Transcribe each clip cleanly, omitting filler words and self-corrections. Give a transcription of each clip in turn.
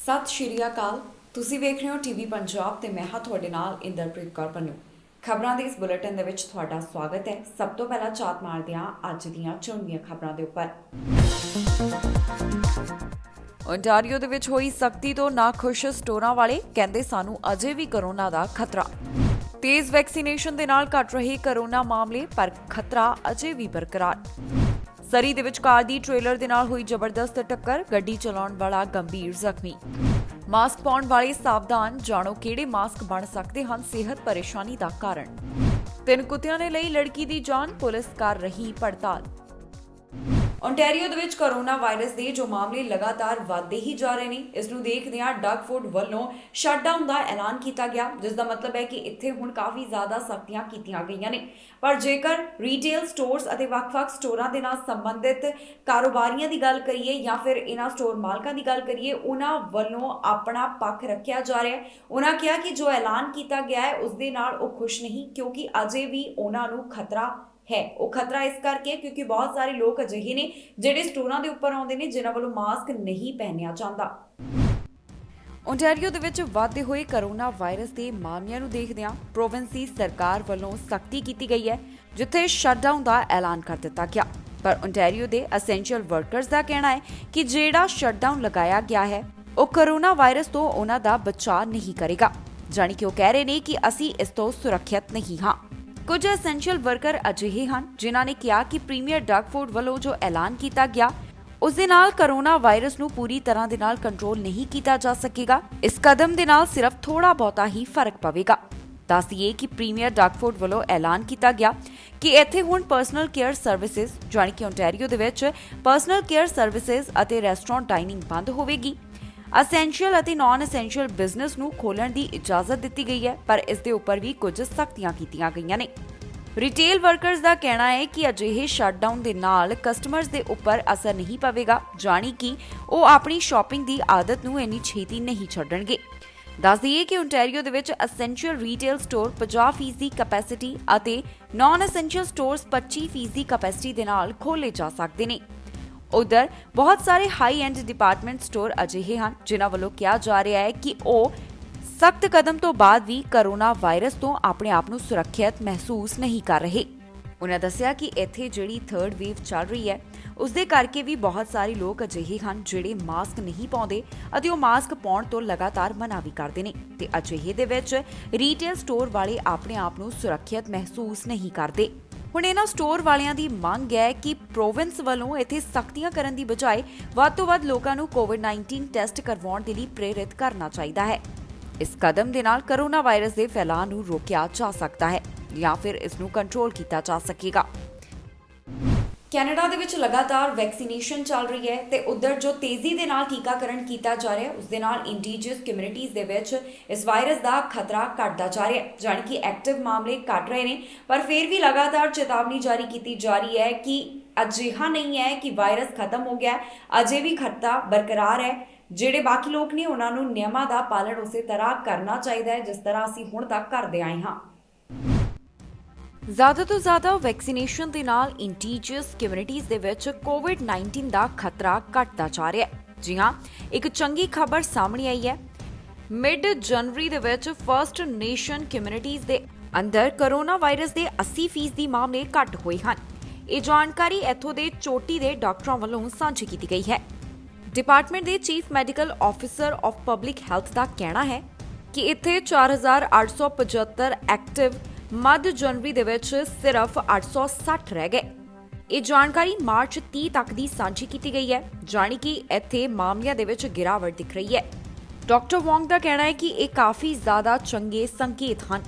ਸਤਿ ਸ਼੍ਰੀ ਅਕਾਲ। ਤੁਸੀਂ ਵੇਖ ਰਹੇ ਹੋ ਟੀਵੀ ਪੰਜਾਬ ਤੇ ਮੈਂ ਹਾਂ ਤੁਹਾਡੇ ਨਾਲ ਇੰਦਰਪ੍ਰੀਤ ਕੌਰ ਪੰਨੂ। ਖਬਰਾਂ ਦੇ ਇਸ ਬੁਲੇਟਿਨ ਦੇ ਵਿੱਚ ਤੁਹਾਡਾ ਸਵਾਗਤ ਹੈ। ਸਭ ਤੋਂ ਪਹਿਲਾਂ ਝਾਤ ਮਾਰਦੇ ਹਾਂ ਅੱਜ ਦੀਆਂ ਚੁਣਵੀਆਂ ਖਬਰਾਂ ਦੇ ਉੱਪਰ। ਓਨਟਾਰੀਓ ਦੇ ਵਿੱਚ ਹੋਈ ਸਖਤੀ ਤੋਂ ਨਾਖੁਸ਼ ਸਟੋਰਾਂ ਵਾਲੇ ਕਹਿੰਦੇ ਸਾਨੂੰ ਅਜੇ ਵੀ ਕਰੋਨਾ ਦਾ ਖਤਰਾ। ਤੇਜ਼ ਵੈਕਸੀਨੇਸ਼ਨ ਦੇ ਨਾਲ ਘਟ ਰਹੇ ਕਰੋਨਾ ਮਾਮਲੇ ਪਰ ਖਤਰਾ ਅਜੇ ਵੀ ਬਰਕਰਾਰ। ਸਰੀ ਦੇ ਵਿੱਚ ਕਾਰ ਦੀ ਟ੍ਰੇਲਰ ਦੇ ਨਾਲ ਹੋਈ ਜ਼ਬਰਦਸਤ ਟੱਕਰ, ਗੱਡੀ ਚਲਾਉਣ ਵਾਲਾ ਗੰਭੀਰ ਜ਼ਖਮੀ। ਮਾਸਕ ਪਾਉਣ ਵਾਲੇ ਸਾਵਧਾਨ, ਜਾਣੋ ਕਿਹੜੇ ਮਾਸਕ ਬਣ ਸਕਦੇ ਹਨ ਸਿਹਤ ਪਰੇਸ਼ਾਨੀ ਦਾ ਕਾਰਨ। 3 ਕੁੱਤਿਆਂ ਨੇ ਲਈ ਲੜਕੀ ਦੀ ਜਾਨ, ਪੁਲਿਸ ਕਰ ਰਹੀ ਪੜਤਾਲ। ਓਨਟਾਰੀਓ ਦੇ ਵਿੱਚ ਕੋਰੋਨਾ ਵਾਇਰਸ ਦੇ ਜੋ ਮਾਮਲੇ ਲਗਾਤਾਰ ਵਧਦੇ ਹੀ ਜਾ ਰਹੇ ਨੇ, ਇਸ ਨੂੰ ਦੇਖਦਿਆਂ ਡਗਫੋਰਡ ਵੱਲੋਂ ਸ਼ਟਡਾਊਨ ਦਾ ਐਲਾਨ ਕੀਤਾ ਗਿਆ, ਜਿਸ ਦਾ ਮਤਲਬ ਹੈ ਕਿ ਇੱਥੇ ਹੁਣ ਕਾਫੀ ਜ਼ਿਆਦਾ ਸਖਤੀਆਂ ਕੀਤੀਆਂ ਗਈਆਂ ਨੇ। ਪਰ ਜੇਕਰ ਰੀਟੇਲ ਸਟੋਰਸ ਅਤੇ ਵੱਖ-ਵੱਖ ਸਟੋਰਾਂ ਦੇ ਨਾਲ ਸੰਬੰਧਿਤ ਕਾਰੋਬਾਰੀਆਂ ਦੀ ਗੱਲ ਕਰੀਏ ਜਾਂ ਫਿਰ ਇਹਨਾਂ ਸਟੋਰ ਮਾਲਕਾਂ ਦੀ ਗੱਲ ਕਰੀਏ, ਉਹਨਾਂ ਵੱਲੋਂ ਆਪਣਾ ਪੱਖ ਰੱਖਿਆ ਜਾ ਰਿਹਾ ਹੈ। ਉਹਨਾਂ ਕਿਹਾ ਕਿ ਜੋ ਐਲਾਨ ਕੀਤਾ ਗਿਆ ਹੈ ਉਸ ਦੇ ਨਾਲ ਉਹ ਖੁਸ਼ ਨਹੀਂ, ਕਿਉਂਕਿ ਅਜੇ ਵੀ ਉਹਨਾਂ ਨੂੰ ਖਤਰਾ ਹੈ। ਉਹ ਖਤਰਾ ਇਸ ਕਰਕੇ ਕਿਉਂਕਿ ਬਹੁਤ ਸਾਰੇ ਲੋਕ ਅਜਿਹੇ ਨੇ ਜਿਹੜੇ ਸਟੋਰਾਂ ਦੇ ਉੱਪਰ ਆਉਂਦੇ ਨੇ ਜਿਨ੍ਹਾਂ ਵੱਲੋਂ ਮਾਸਕ ਨਹੀਂ ਪਹਿਨਿਆ ਜਾਂਦਾ। ਓਨਟਾਰੀਓ ਦੇ ਵਿੱਚ ਵਧਦੇ ਹੋਏ ਕਰੋਨਾ ਵਾਇਰਸ ਦੇ ਮਾਮਲਿਆਂ ਨੂੰ ਦੇਖਦਿਆਂ ਪ੍ਰੋਵਿੰਸੀ ਸਰਕਾਰ ਵੱਲੋਂ ਸਖਤੀ ਕੀਤੀ ਗਈ ਹੈ, ਜਿੱਥੇ ਸ਼ਟਡਾਊਨ ਦਾ ਐਲਾਨ ਕਰ ਦਿੱਤਾ ਗਿਆ। ਪਰ ਓਨਟਾਰੀਓ ਦੇ ਐਸੈਂਸ਼ੀਅਲ ਵਰਕਰਸ ਦਾ ਕਹਿਣਾ ਹੈ ਕਿ ਜਿਹੜਾ ਸ਼ਟਡਾਊਨ ਲਗਾਇਆ ਗਿਆ ਹੈ ਉਹ ਕਰੋਨਾ ਵਾਇਰਸ ਤੋਂ ਉਹਨਾਂ ਦਾ ਬਚਾਅ ਨਹੀਂ ਕਰੇਗਾ। ਜਾਣੀ ਕਿ ਉਹ ਕਹਿ ਰਹੇ ਨੇ ਕਿ ਅਸੀਂ ਇਸ ਤੋਂ ਸੁਰੱਖਿਅਤ ਨਹੀਂ ਹਾਂ। ਕੁਝ ਐਸੈਂਸ਼ੀਅਲ ਵਰਕਰ ਅਜਿਹੇ ਹਨ ਜਿਨ੍ਹਾਂ ਨੇ ਕਿਹਾ ਕਿ ਪ੍ਰੀਮੀਅਰ ਡਗਫੋਰਡ ਵੱਲੋਂ ਜੋ ਐਲਾਨ ਕੀਤਾ ਗਿਆ ਉਸ ਦੇ ਨਾਲ ਕਰੋਨਾ ਵਾਇਰਸ ਨੂੰ ਪੂਰੀ ਤਰ੍ਹਾਂ ਦੇ ਨਾਲ ਕੰਟਰੋਲ ਨਹੀਂ ਕੀਤਾ ਜਾ ਸਕੇਗਾ। ਇਸ ਕਦਮ ਦੇ ਨਾਲ ਸਿਰਫ ਥੋੜਾ ਬਹੁਤਾ ਹੀ ਫਰਕ ਪਵੇਗਾ। ਦੱਸ ਦਈਏ ਕਿ ਪ੍ਰੀਮੀਅਰ ਡਗਫੋਰਡ ਵੱਲੋਂ ਐਲਾਨ ਕੀਤਾ ਗਿਆ ਕਿ ਇੱਥੇ ਹੁਣ ਪਰਸਨਲ ਕੇਅਰ ਸਰਵਿਸਿਜ਼, ਜਾਣੀ ਕਿ ਓਨਟਾਰੀਓ ਦੇ ਵਿੱਚ ਪਰਸਨਲ ਕੇਅਰ ਸਰਵਿਸਿਜ਼ ਅਤੇ ਰੈਸਟੋਰੈਂਟ ਡਾਈਨਿੰਗ ਬੰਦ ਹੋਵੇਗੀ। ਅਸੈਂਸ਼ੀਅਲ ਅਤੇ ਨਾਨ ਅਸੈਂਸ਼ੀਅਲ ਬਿਜ਼ਨਸ ਨੂੰ ਖੋਲ੍ਹਣ ਦੀ ਇਜਾਜ਼ਤ ਦਿੱਤੀ ਗਈ ਹੈ, ਪਰ ਇਸ ਦੇ ਉੱਪਰ ਵੀ ਕੁਝ ਸਖਤੀਆਂ ਕੀਤੀਆਂ ਗਈਆਂ ਨੇ। ਰਿਟੇਲ ਵਰਕਰਸ ਦਾ ਕਹਿਣਾ ਹੈ ਕਿ ਅਜਿਹੇ ਸ਼ਟਡਾਊਨ ਦੇ ਨਾਲ ਕਸਟਮਰਸ ਦੇ ਉੱਪਰ ਅਸਰ ਨਹੀਂ ਪਵੇਗਾ, ਜਾਣੀ ਕਿ ਉਹ ਆਪਣੀ ਸ਼ਾਪਿੰਗ ਦੀ ਆਦਤ ਨੂੰ ਇੰਨੀ ਛੇਤੀ ਨਹੀਂ ਛੱਡਣਗੇ। ਦੱਸ ਦਈਏ ਕਿ ਓਨਟਾਰੀਓ ਦੇ ਵਿੱਚ ਅਸੈਂਸ਼ੀਅਲ ਰੀਟੇਲ ਸਟੋਰ 50% ਦੀ ਕੈਪੈਸਿਟੀ ਅਤੇ ਨਾਨ ਅਸੈਂਸ਼ੀਅਲ ਸਟੋਰਸ 25% ਦੀ ਕੈਪੈਸਿਟੀ ਦੇ ਨਾਲ ਖੋਲ੍ਹੇ ਜਾ ਸਕਦੇ ਨੇ। ਉਧਰ ਬਹੁਤ ਸਾਰੇ ਹਾਈ ਐਂਡ ਡਿਪਾਰਟਮੈਂਟ ਸਟੋਰ ਅਜਿਹੇ ਹਨ ਜਿਨ੍ਹਾਂ ਵੱਲੋਂ ਕਿਹਾ ਜਾ ਰਿਹਾ ਹੈ ਕਿ ਉਹ ਸਖਤ ਕਦਮ ਤੋਂ ਬਾਅਦ ਵੀ ਕਰੋਨਾ ਵਾਇਰਸ ਤੋਂ ਆਪਣੇ ਆਪ ਨੂੰ ਸੁਰੱਖਿਅਤ ਮਹਿਸੂਸ ਨਹੀਂ ਕਰ ਰਹੇ। ਉਹਨਾਂ ਦੱਸਿਆ ਕਿ ਇੱਥੇ ਜਿਹੜੀ 3rd ਵੇਵ ਚੱਲ ਰਹੀ ਹੈ ਉਸ ਦੇ ਕਰਕੇ ਵੀ ਬਹੁਤ ਸਾਰੇ ਲੋਕ ਅਜਿਹੇ ਹਨ ਜਿਹੜੇ ਮਾਸਕ ਨਹੀਂ ਪਾਉਂਦੇ ਅਤੇ ਉਹ ਮਾਸਕ ਪਾਉਣ ਤੋਂ ਲਗਾਤਾਰ ਮਨਾ ਵੀ ਕਰਦੇ ਨੇ, ਤੇ ਅਜਿਹੇ ਦੇ ਵਿੱਚ ਰੀਟੇਲ ਸਟੋਰ ਵਾਲੇ ਆਪਣੇ ਆਪ ਨੂੰ ਸੁਰੱਖਿਅਤ ਮਹਿਸੂਸ ਨਹੀਂ ਕਰਦੇ। ਹੁਣ ਇਹਨਾਂ ਸਟੋਰ ਵਾਲਿਆਂ ਦੀ ਮੰਗ ਹੈ ਕਿ ਪ੍ਰੋਵਿੰਸ ਵੱਲੋਂ ਇੱਥੇ ਸਖਤੀਆਂ ਕਰਨ ਦੀ ਬਜਾਏ ਵੱਧ ਤੋਂ ਵੱਧ ਲੋਕਾਂ ਨੂੰ ਕੋਵਿਡ-19 ਟੈਸਟ ਕਰਵਾਉਣ ਦੇ ਲਈ ਪ੍ਰੇਰਿਤ ਕਰਨਾ ਚਾਹੀਦਾ ਹੈ। ਇਸ ਕਦਮ ਦੇ ਨਾਲ ਕਰੋਨਾ ਵਾਇਰਸ ਦੇ ਫੈਲਾਅ ਨੂੰ ਰੋਕਿਆ ਜਾ ਸਕਦਾ ਹੈ ਜਾਂ ਫਿਰ ਇਸ ਨੂੰ ਕੰਟਰੋਲ ਕੀਤਾ ਜਾ ਸਕੇਗਾ। ਕੈਨੇਡਾ ਦੇ ਵਿੱਚ ਲਗਾਤਾਰ ਵੈਕਸੀਨੇਸ਼ਨ ਚੱਲ ਰਹੀ ਹੈ ਤੇ ਉਧਰ ਜੋ ਤੇਜ਼ੀ ਦੇ ਨਾਲ ਟੀਕਾਕਰਨ ਕੀਤਾ ਜਾ ਰਿਹਾ ਹੈ ਉਸ ਦੇ ਨਾਲ ਇੰਡੀਜੀਅਸ ਕਮਿਊਨਿਟੀਜ਼ ਦੇ ਵਿੱਚ ਇਸ ਵਾਇਰਸ ਦਾ ਖਤਰਾ ਘਟਦਾ ਜਾ ਰਿਹਾ ਹੈ, ਜਾਣੀ ਕਿ ਐਕਟਿਵ ਮਾਮਲੇ ਘਟ ਰਹੇ ਨੇ। ਪਰ ਫਿਰ ਵੀ ਲਗਾਤਾਰ ਚੇਤਾਵਨੀ ਜਾਰੀ ਕੀਤੀ ਜਾ ਰਹੀ ਹੈ ਕਿ ਅਜਿਹਾ ਨਹੀਂ ਹੈ ਕਿ ਵਾਇਰਸ ਖਤਮ ਹੋ ਗਿਆ, ਅਜੇ ਵੀ ਖਤਰਾ ਬਰਕਰਾਰ ਹੈ। ਜਿਹੜੇ ਬਾਕੀ ਲੋਕ ਨੇ ਉਹਨਾਂ ਨੂੰ ਨਿਯਮਾਂ ਦਾ ਪਾਲਣ ਉਸੇ ਤਰ੍ਹਾਂ ਕਰਨਾ ਚਾਹੀਦਾ ਹੈ ਜਿਸ ਤਰ੍ਹਾਂ ਅਸੀਂ ਹੁਣ ਤੱਕ ਕਰਦੇ ਆਏ ਹਾਂ। ਜ਼ਿਆਦਾ ਤੋਂ ਜ਼ਿਆਦਾ ਵੈਕਸੀਨੇਸ਼ਨ ਦੇ ਨਾਲ ਇੰਡੀਜੀਅਸ ਕਮਿਊਨਿਟੀਜ਼ ਦੇ ਵਿੱਚ ਕੋਵਿਡ-19 ਦਾ ਖਤਰਾ ਘਟਦਾ ਜਾ ਰਿਹਾ ਹੈ। ਜੀ ਹਾਂ, ਇੱਕ ਚੰਗੀ ਖਬਰ ਸਾਹਮਣੇ ਆਈ ਹੈ। ਮਿਡ ਜਨਵਰੀ ਦੇ ਵਿੱਚ ਫਰਸਟ ਨੇਸ਼ਨ ਕਮਿਊਨਿਟੀਜ਼ ਦੇ ਅੰਦਰ ਕਰੋਨਾ ਵਾਇਰਸ ਦੇ 80% ਮਾਮਲੇ ਘੱਟ ਹੋਏ ਹਨ। ਇਹ ਜਾਣਕਾਰੀ ਇੱਥੋਂ ਦੇ ਚੋਟੀ ਦੇ ਡਾਕਟਰਾਂ ਵੱਲੋਂ ਸਾਂਝੀ ਕੀਤੀ ਗਈ ਹੈ। ਡਿਪਾਰਟਮੈਂਟ ਦੇ chief medical officer of public health ਦਾ ਕਹਿਣਾ ਹੈ ਕਿ ਇੱਥੇ 4875 ਐਕਟਿਵ ਮੱਧ ਜਨਵਰੀ ਦੇ ਵਿੱਚ ਸਿਰਫ 860 ਰਹਿ ਗਏ। ਇਹ ਜਾਣਕਾਰੀ ਮਾਰਚ 30 ਤੱਕ ਦੀ ਸਾਂਝੀ ਕੀਤੀ ਗਈ ਹੈ, ਜਾਣੀ ਕਿ ਇੱਥੇ ਮਾਮਲਿਆਂ ਦੇ ਵਿੱਚ ਗਿਰਾਵਟ ਦਿਖ ਰਹੀ ਹੈ। ਡਾਕਟਰ ਵੌਂਗ ਦਾ ਕਹਿਣਾ ਹੈ ਕਿ ਇਹ ਕਾਫੀ ਜ਼ਿਆਦਾ ਚੰਗੇ ਸੰਕੇਤ ਹਨ।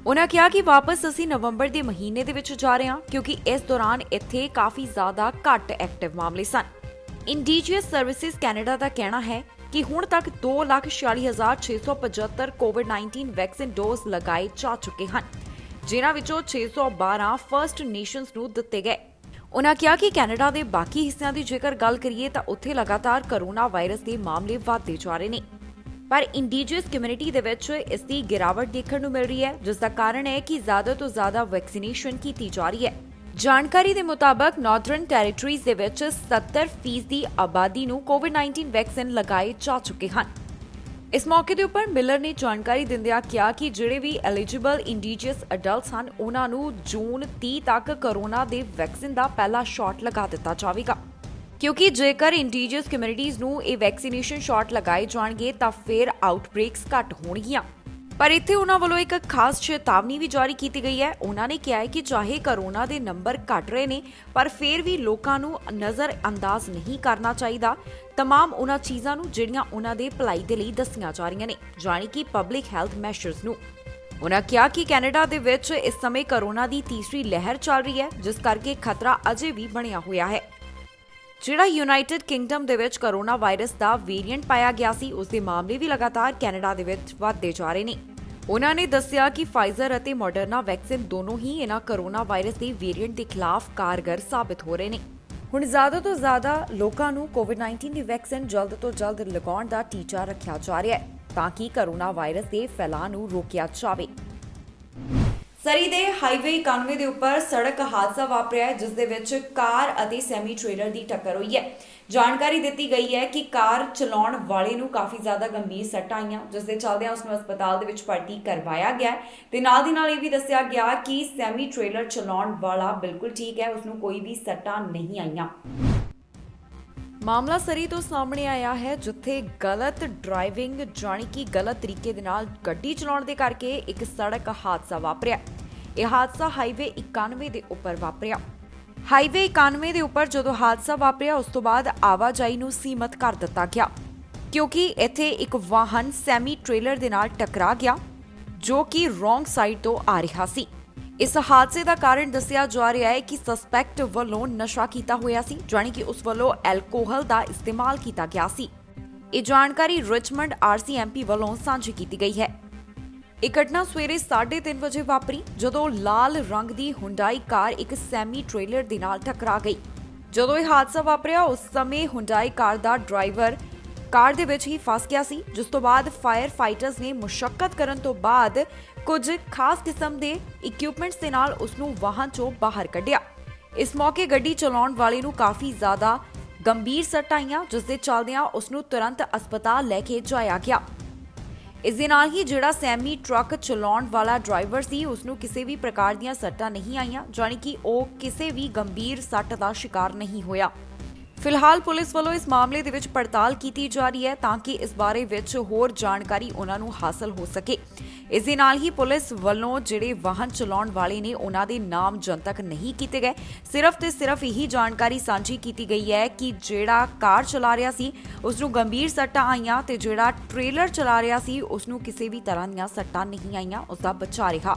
ਉਹਨਾਂ ਕਿਹਾ ਕਿ ਵਾਪਸ ਅਸੀਂ ਨਵੰਬਰ ਦੇ ਮਹੀਨੇ ਦੇ ਵਿੱਚ ਜਾ ਰਹੇ ਹਾਂ, ਕਿਉਂਕਿ ਇਸ ਦੌਰਾਨ ਇੱਥੇ ਕਾਫੀ ਜ਼ਿਆਦਾ ਘੱਟ ਐਕਟਿਵ ਮਾਮਲੇ ਸਨ। ਇੰਡੀਜੀਅਸ ਸਰਵਿਸਿਜ਼ ਕੈਨੇਡਾ ਦਾ ਕਹਿਣਾ ਹੈ ਕਿ ਹੁਣ ਤੱਕ 2,46,675 ਕੋਵਿਡ-19 ਵੈਕਸੀਨ ਡੋਜ਼ ਲਗਾਏ ਜਾ ਚੁੱਕੇ ਹਨ, ਜਿਨ੍ਹਾਂ ਵਿੱਚੋਂ 612 ਫਰਸਟ ਨੇਸ਼ਨਸ ਨੂੰ ਦਿੱਤੇ ਗਏ। ਉਨ੍ਹਾਂ ਕਿਹਾ ਕਿ ਕੈਨੇਡਾ ਦੇ ਬਾਕੀ ਹਿੱਸਿਆਂ ਦੀ ਜੇਕਰ ਗੱਲ ਕਰੀਏ ਤਾਂ ਉੱਥੇ ਲਗਾਤਾਰ ਕਰੋਨਾ ਵਾਇਰਸ ਦੇ ਮਾਮਲੇ ਵਧਦੇ ਜਾ ਰਹੇ ਨੇ, ਪਰ ਇੰਡੀਜੀਅਸ ਕਮਿਊਨਿਟੀ ਦੇ ਵਿੱਚ ਇਸ ਦੀ ਗਿਰਾਵਟ ਦੇਖਣ ਨੂੰ ਮਿਲ ਰਹੀ ਹੈ, ਜਿਸ ਦਾ ਕਾਰਨ ਹੈ ਕਿ ਜ਼ਿਆਦਾ ਤੋਂ ਜ਼ਿਆਦਾ ਵੈਕਸੀਨੇਸ਼ਨ ਕੀਤੀ ਜਾ ਰਹੀ ਹੈ। ਜਾਣਕਾਰੀ ਦੇ ਮੁਤਾਬਕ ਨਾਰਥਰਨ ਟੈਰੀਟਰੀਜ਼ ਦੇ ਵਿੱਚ 70% ਦੀ ਆਬਾਦੀ ਨੂੰ ਕੋਵਿਡ-19 ਵੈਕਸੀਨ ਲਗਾਏ ਜਾ ਚੁੱਕੇ ਹਨ। ਇਸ ਮੌਕੇ ਦੇ ਉੱਪਰ ਮਿਲਰ ਨੇ ਜਾਣਕਾਰੀ ਦਿੰਦਿਆਂ ਕਿਹਾ ਕਿ ਜਿਹੜੇ ਵੀ ਐਲੀਜੀਬਲ ਇੰਡੀਜੀਅਸ ਅਡਲਟਸ ਹਨ ਉਹਨਾਂ ਨੂੰ ਜੂਨ 30 ਤੱਕ ਕੋਰੋਨਾ ਦੇ ਵੈਕਸੀਨ ਦਾ ਪਹਿਲਾ ਸ਼ਾਟ ਲਗਾ ਦਿੱਤਾ ਜਾਵੇਗਾ, ਕਿਉਂਕਿ ਜੇਕਰ ਇੰਡੀਜੀਅਸ ਕਮਿਊਨਿਟੀਜ਼ ਨੂੰ ਇਹ ਵੈਕਸੀਨੇਸ਼ਨ ਸ਼ਾਟ ਲਗਾਏ ਜਾਣਗੇ ਤਾਂ ਫਿਰ ਆਊਟਬ੍ਰੇਕਸ ਘੱਟ ਹੋਣਗੀਆਂ। ਪਰ ਇੱਥੇ ਉਹਨਾਂ ਵੱਲੋਂ ਇੱਕ ਖਾਸ ਚੇਤਾਵਨੀ ਵੀ ਜਾਰੀ ਕੀਤੀ ਗਈ ਹੈ। ਉਹਨਾਂ ਨੇ ਕਿਹਾ ਹੈ ਕਿ ਚਾਹੇ ਕੋਰੋਨਾ ਦੇ ਨੰਬਰ ਘਟ ਰਹੇ ਨੇ ਪਰ ਫਿਰ ਵੀ ਲੋਕਾਂ ਨੂੰ ਨਜ਼ਰ ਅੰਦਾਜ਼ ਨਹੀਂ ਕਰਨਾ ਚਾਹੀਦਾ तमाम ਉਹਨਾਂ ਚੀਜ਼ਾਂ ਨੂੰ ਜਿਹੜੀਆਂ ਉਹਨਾਂ ਦੇ ਭਲਾਈ ਦੇ ਲਈ ਦੱਸੀਆਂ ਜਾ ਰਹੀਆਂ ਨੇ, ਜਾਣੀ ਕਿ ਪਬਲਿਕ ਹੈਲਥ ਮੈਸ਼ਰਸ ਨੂੰ। ਉਹਨਾਂ ਕਿਹਾ ਕਿ ਕੈਨੇਡਾ ਦੇ ਵਿੱਚ ਇਸ ਸਮੇਂ ਕੋਰੋਨਾ ਦੀ ਤੀਸਰੀ ਲਹਿਰ ਚੱਲ ਰਹੀ ਹੈ, ਜਿਸ ਕਰਕੇ ਖਤਰਾ ਅਜੇ ਵੀ ਬਣਿਆ ਹੋਇਆ ਹੈ। ਜਿਹੜਾ ਯੂਨਾਈਟਿਡ ਕਿੰਗਡਮ ਦੇ ਵਿੱਚ ਕੋਰੋਨਾ ਵਾਇਰਸ ਦਾ ਵੇਰੀਐਂਟ ਪਾਇਆ ਗਿਆ ਸੀ, ਉਸ ਦੇ ਮਾਮਲੇ ਵੀ ਲਗਾਤਾਰ ਕੈਨੇਡਾ ਦੇ ਵਿੱਚ ਵਧਦੇ ਜਾ ਰਹੇ ਨੇ। ਉਹਨਾਂ ਨੇ ਦੱਸਿਆ ਕਿ ਫਾਈਜ਼ਰ ਅਤੇ ਮੋਡਰਨਾ ਵੈਕਸੀਨ ਦੋਨੋਂ ਹੀ ਇਹਨਾਂ ਕੋਰੋਨਾ ਵਾਇਰਸ ਦੇ ਵੇਰੀਐਂਟ ਦੇ ਖਿਲਾਫ ਕਾਰਗਰ ਸਾਬਤ ਹੋ ਰਹੇ ਨੇ। ਹੁਣ ਜ਼ਿਆਦਾ ਤੋਂ ਜ਼ਿਆਦਾ ਲੋਕਾਂ ਨੂੰ ਕੋਵਿਡ-19 ਦੀ ਵੈਕਸੀਨ ਜਲਦ ਤੋਂ ਜਲਦ ਲਗਾਉਣ ਦਾ ਟੀਚਾ ਰੱਖਿਆ ਜਾ ਰਿਹਾ ਹੈ ਤਾਂ ਕਿ ਕੋਰੋਨਾ ਵਾਇਰਸ ਦੇ ਫੈਲਾਅ ਨੂੰ ਰੋਕਿਆ ਜਾਵੇ। ਸਰੀ ਦੇ ਹਾਈਵੇ 91 ਦੇ ਉੱਪਰ ਸੜਕ ਹਾਦਸਾ ਵਾਪਰਿਆ ਹੈ, ਜਿਸ ਦੇ ਵਿੱਚ ਕਾਰ ਅਤੇ ਸੈਮੀ ਟ੍ਰੇਲਰ ਦੀ ਟੱਕਰ ਹੋਈ ਹੈ। ਜਾਣਕਾਰੀ ਦਿੱਤੀ ਗਈ ਹੈ ਕਿ ਕਾਰ ਚਲਾਉਣ ਵਾਲੇ ਨੂੰ ਕਾਫੀ ਜ਼ਿਆਦਾ ਗੰਭੀਰ ਸੱਟਾਂ ਆਈਆਂ, ਜਿਸ ਦੇ ਚੱਲਦਿਆਂ ਉਸ ਨੂੰ ਹਸਪਤਾਲ ਦੇ ਵਿੱਚ ਭਰਤੀ ਕਰਵਾਇਆ ਗਿਆ ਹੈ ਤੇ ਨਾਲ ਦੀ ਨਾਲ ਇਹ ਵੀ ਦੱਸਿਆ ਗਿਆ ਕਿ ਸੈਮੀ ਟ੍ਰੇਲਰ ਚਲਾਉਣ ਵਾਲਾ ਬਿਲਕੁਲ ਠੀਕ ਹੈ, ਉਸ ਨੂੰ ਕੋਈ ਵੀ ਸੱਟਾਂ ਨਹੀਂ ਆਈਆਂ। ਮਾਮਲਾ ਸਰੀ ਤੋਂ ਸਾਹਮਣੇ ਆਇਆ ਹੈ, ਜਿੱਥੇ ਗਲਤ ਡਰਾਈਵਿੰਗ ਜਾਣੀ ਕਿ ਗਲਤ ਤਰੀਕੇ ਦੇ ਨਾਲ ਗੱਡੀ ਚਲਾਉਣ ਦੇ ਕਰਕੇ ਇੱਕ ਸੜਕ ਹਾਦਸਾ ਵਾਪਰਿਆ। ਇਹ ਹਾਦਸਾ ਹਾਈਵੇ 91 ਦੇ ਉੱਪਰ ਵਾਪਰਿਆ। ਹਾਈਵੇ 91 ਦੇ ਉੱਪਰ ਜਦੋਂ ਹਾਦਸਾ ਵਾਪਰਿਆ ਉਸ ਤੋਂ ਬਾਅਦ ਆਵਾਜਾਈ ਨੂੰ ਸੀਮਤ ਕਰ ਦਿੱਤਾ ਗਿਆ, ਕਿਉਂਕਿ ਇੱਥੇ ਇੱਕ ਵਾਹਨ ਸੈਮੀ ਟ੍ਰੇਲਰ ਦੇ ਨਾਲ ਟਕਰਾ ਗਿਆ ਜੋ ਕਿ ਰੋਂਗ ਸਾਈਡ ਤੋਂ ਆ ਰਿਹਾ ਸੀ। ਇਸ ਹਾਦਸੇ ਦਾ ਕਾਰਨ ਦੱਸਿਆ ਜਾ ਰਿਹਾ ਹੈ ਕਿ ਸਸਪੈਕਟ ਵੱਲੋਂ ਨਸ਼ਾ ਕੀਤਾ ਹੋਇਆ ਸੀ, ਜਾਣੀ ਕਿ ਉਸ ਵੱਲੋਂ ਐਲਕੋਹਲ ਦਾ ਇਸਤੇਮਾਲ ਕੀਤਾ ਗਿਆ ਸੀ। ਇਹ ਜਾਣਕਾਰੀ ਰਿਚਮੰਡ RCMP ਵੱਲੋਂ ਸਾਂਝੀ ਕੀਤੀ ਗਈ ਹੈ। ਇਹ ਘਟਨਾ ਸਵੇਰੇ 3:30 ਵਜੇ ਵਾਪਰੀ, ਜਦੋਂ ਲਾਲ ਰੰਗ ਦੀ ਹੁੰਡਾਈ ਕਾਰ ਇੱਕ ਸੈਮੀ ਟ੍ਰੇਲਰ ਦੇ ਨਾਲ ਟਕਰਾ ਗਈ। ਜਦੋਂ ਇਹ ਹਾਦਸਾ ਵਾਪਰਿਆ ਉਸ ਸਮੇਂ ਹੁੰਡਾਈ ਕਾਰ ਦਾ ਡਰਾਈਵਰ ਕਾਰ ਦੇ ਵਿੱਚ ਹੀ ਫਸ ਗਿਆ ਸੀ, ਜਿਸ ਤੋਂ ਬਾਅਦ ਫਾਇਰ ਫਾਈਟਰਸ ਨੇ ਮੁਸ਼ੱਕਤ ਕਰਨ ਤੋਂ ਬਾਅਦ ਕੁਝ ਖਾਸ ਕਿਸਮ ਦੇ ਇਕਵਿਪਮੈਂਟਸ ਦੇ ਨਾਲ ਉਸ ਨੂੰ ਵਾਹਨ ਚੋਂ ਬਾਹਰ ਕੱਢਿਆ। ਇਸ ਮੌਕੇ ਗੱਡੀ ਚਲਾਉਣ ਵਾਲੇ ਨੂੰ ਕਾਫੀ ਜ਼ਿਆਦਾ ਗੰਭੀਰ ਸੱਟਾਂ ਆਈਆਂ, ਜਿਸ ਦੇ ਚੱਲਦਿਆਂ ਉਸ ਨੂੰ ਤੁਰੰਤ ਹਸਪਤਾਲ ਲੈ ਕੇ ਜਾਇਆ ਗਿਆ। ਇਸ ਦੇ ਨਾਲ ਹੀ ਜਿਹੜਾ ਸੈਮੀ ਟਰੱਕ ਚਲਾਉਣ ਵਾਲਾ ਡਰਾਈਵਰ ਸੀ ਉਸ ਨੂੰ ਕਿਸੇ ਵੀ ਪ੍ਰਕਾਰ ਦੀਆਂ ਸੱਟਾਂ ਨਹੀਂ ਆਈਆਂ, ਜਾਣੀ ਕਿ ਉਹ ਕਿਸੇ ਵੀ ਗੰਭੀਰ ਸੱਟ ਦਾ ਸ਼ਿਕਾਰ ਨਹੀਂ ਹੋਇਆ। ਫਿਲਹਾਲ ਪੁਲਿਸ ਵੱਲੋਂ ਇਸ ਮਾਮਲੇ ਦੇ ਵਿੱਚ ਪੜਤਾਲ ਕੀਤੀ ਜਾ ਰਹੀ ਹੈ ਤਾਂ ਕਿ ਇਸ ਬਾਰੇ ਵਿੱਚ ਹੋਰ ਜਾਣਕਾਰੀ ਉਹਨਾਂ ਨੂੰ ਹਾਸਲ ਹੋ ਸਕੇ। ਇਸ ਦੇ ਨਾਲ ਹੀ ਪੁਲਿਸ ਵੱਲੋਂ ਜਿਹੜੇ ਵਾਹਨ ਚਲਾਉਣ ਵਾਲੇ ਨੇ ਉਹਨਾਂ ਦੇ ਨਾਮ ਜਨਤਕ ਨਹੀਂ ਕੀਤੇ ਗਏ। ਸਿਰਫ ਤੇ ਸਿਰਫ ਇਹੀ ਜਾਣਕਾਰੀ ਸਾਂਝੀ ਕੀਤੀ ਗਈ ਹੈ ਕਿ ਜਿਹੜਾ ਕਾਰ ਚਲਾ ਰਿਹਾ ਸੀ ਉਸ ਨੂੰ ਗੰਭੀਰ ਸੱਟਾਂ ਆਈਆਂ ਤੇ ਜਿਹੜਾ ਟ੍ਰੇਲਰ ਚਲਾ ਰਿਹਾ ਸੀ ਉਸ ਨੂੰ ਕਿਸੇ ਵੀ ਤਰ੍ਹਾਂ ਦੀਆਂ ਸੱਟਾਂ ਨਹੀਂ ਆਈਆਂ, ਉਸ ਦਾ ਬਚਾਅ ਰਿਹਾ।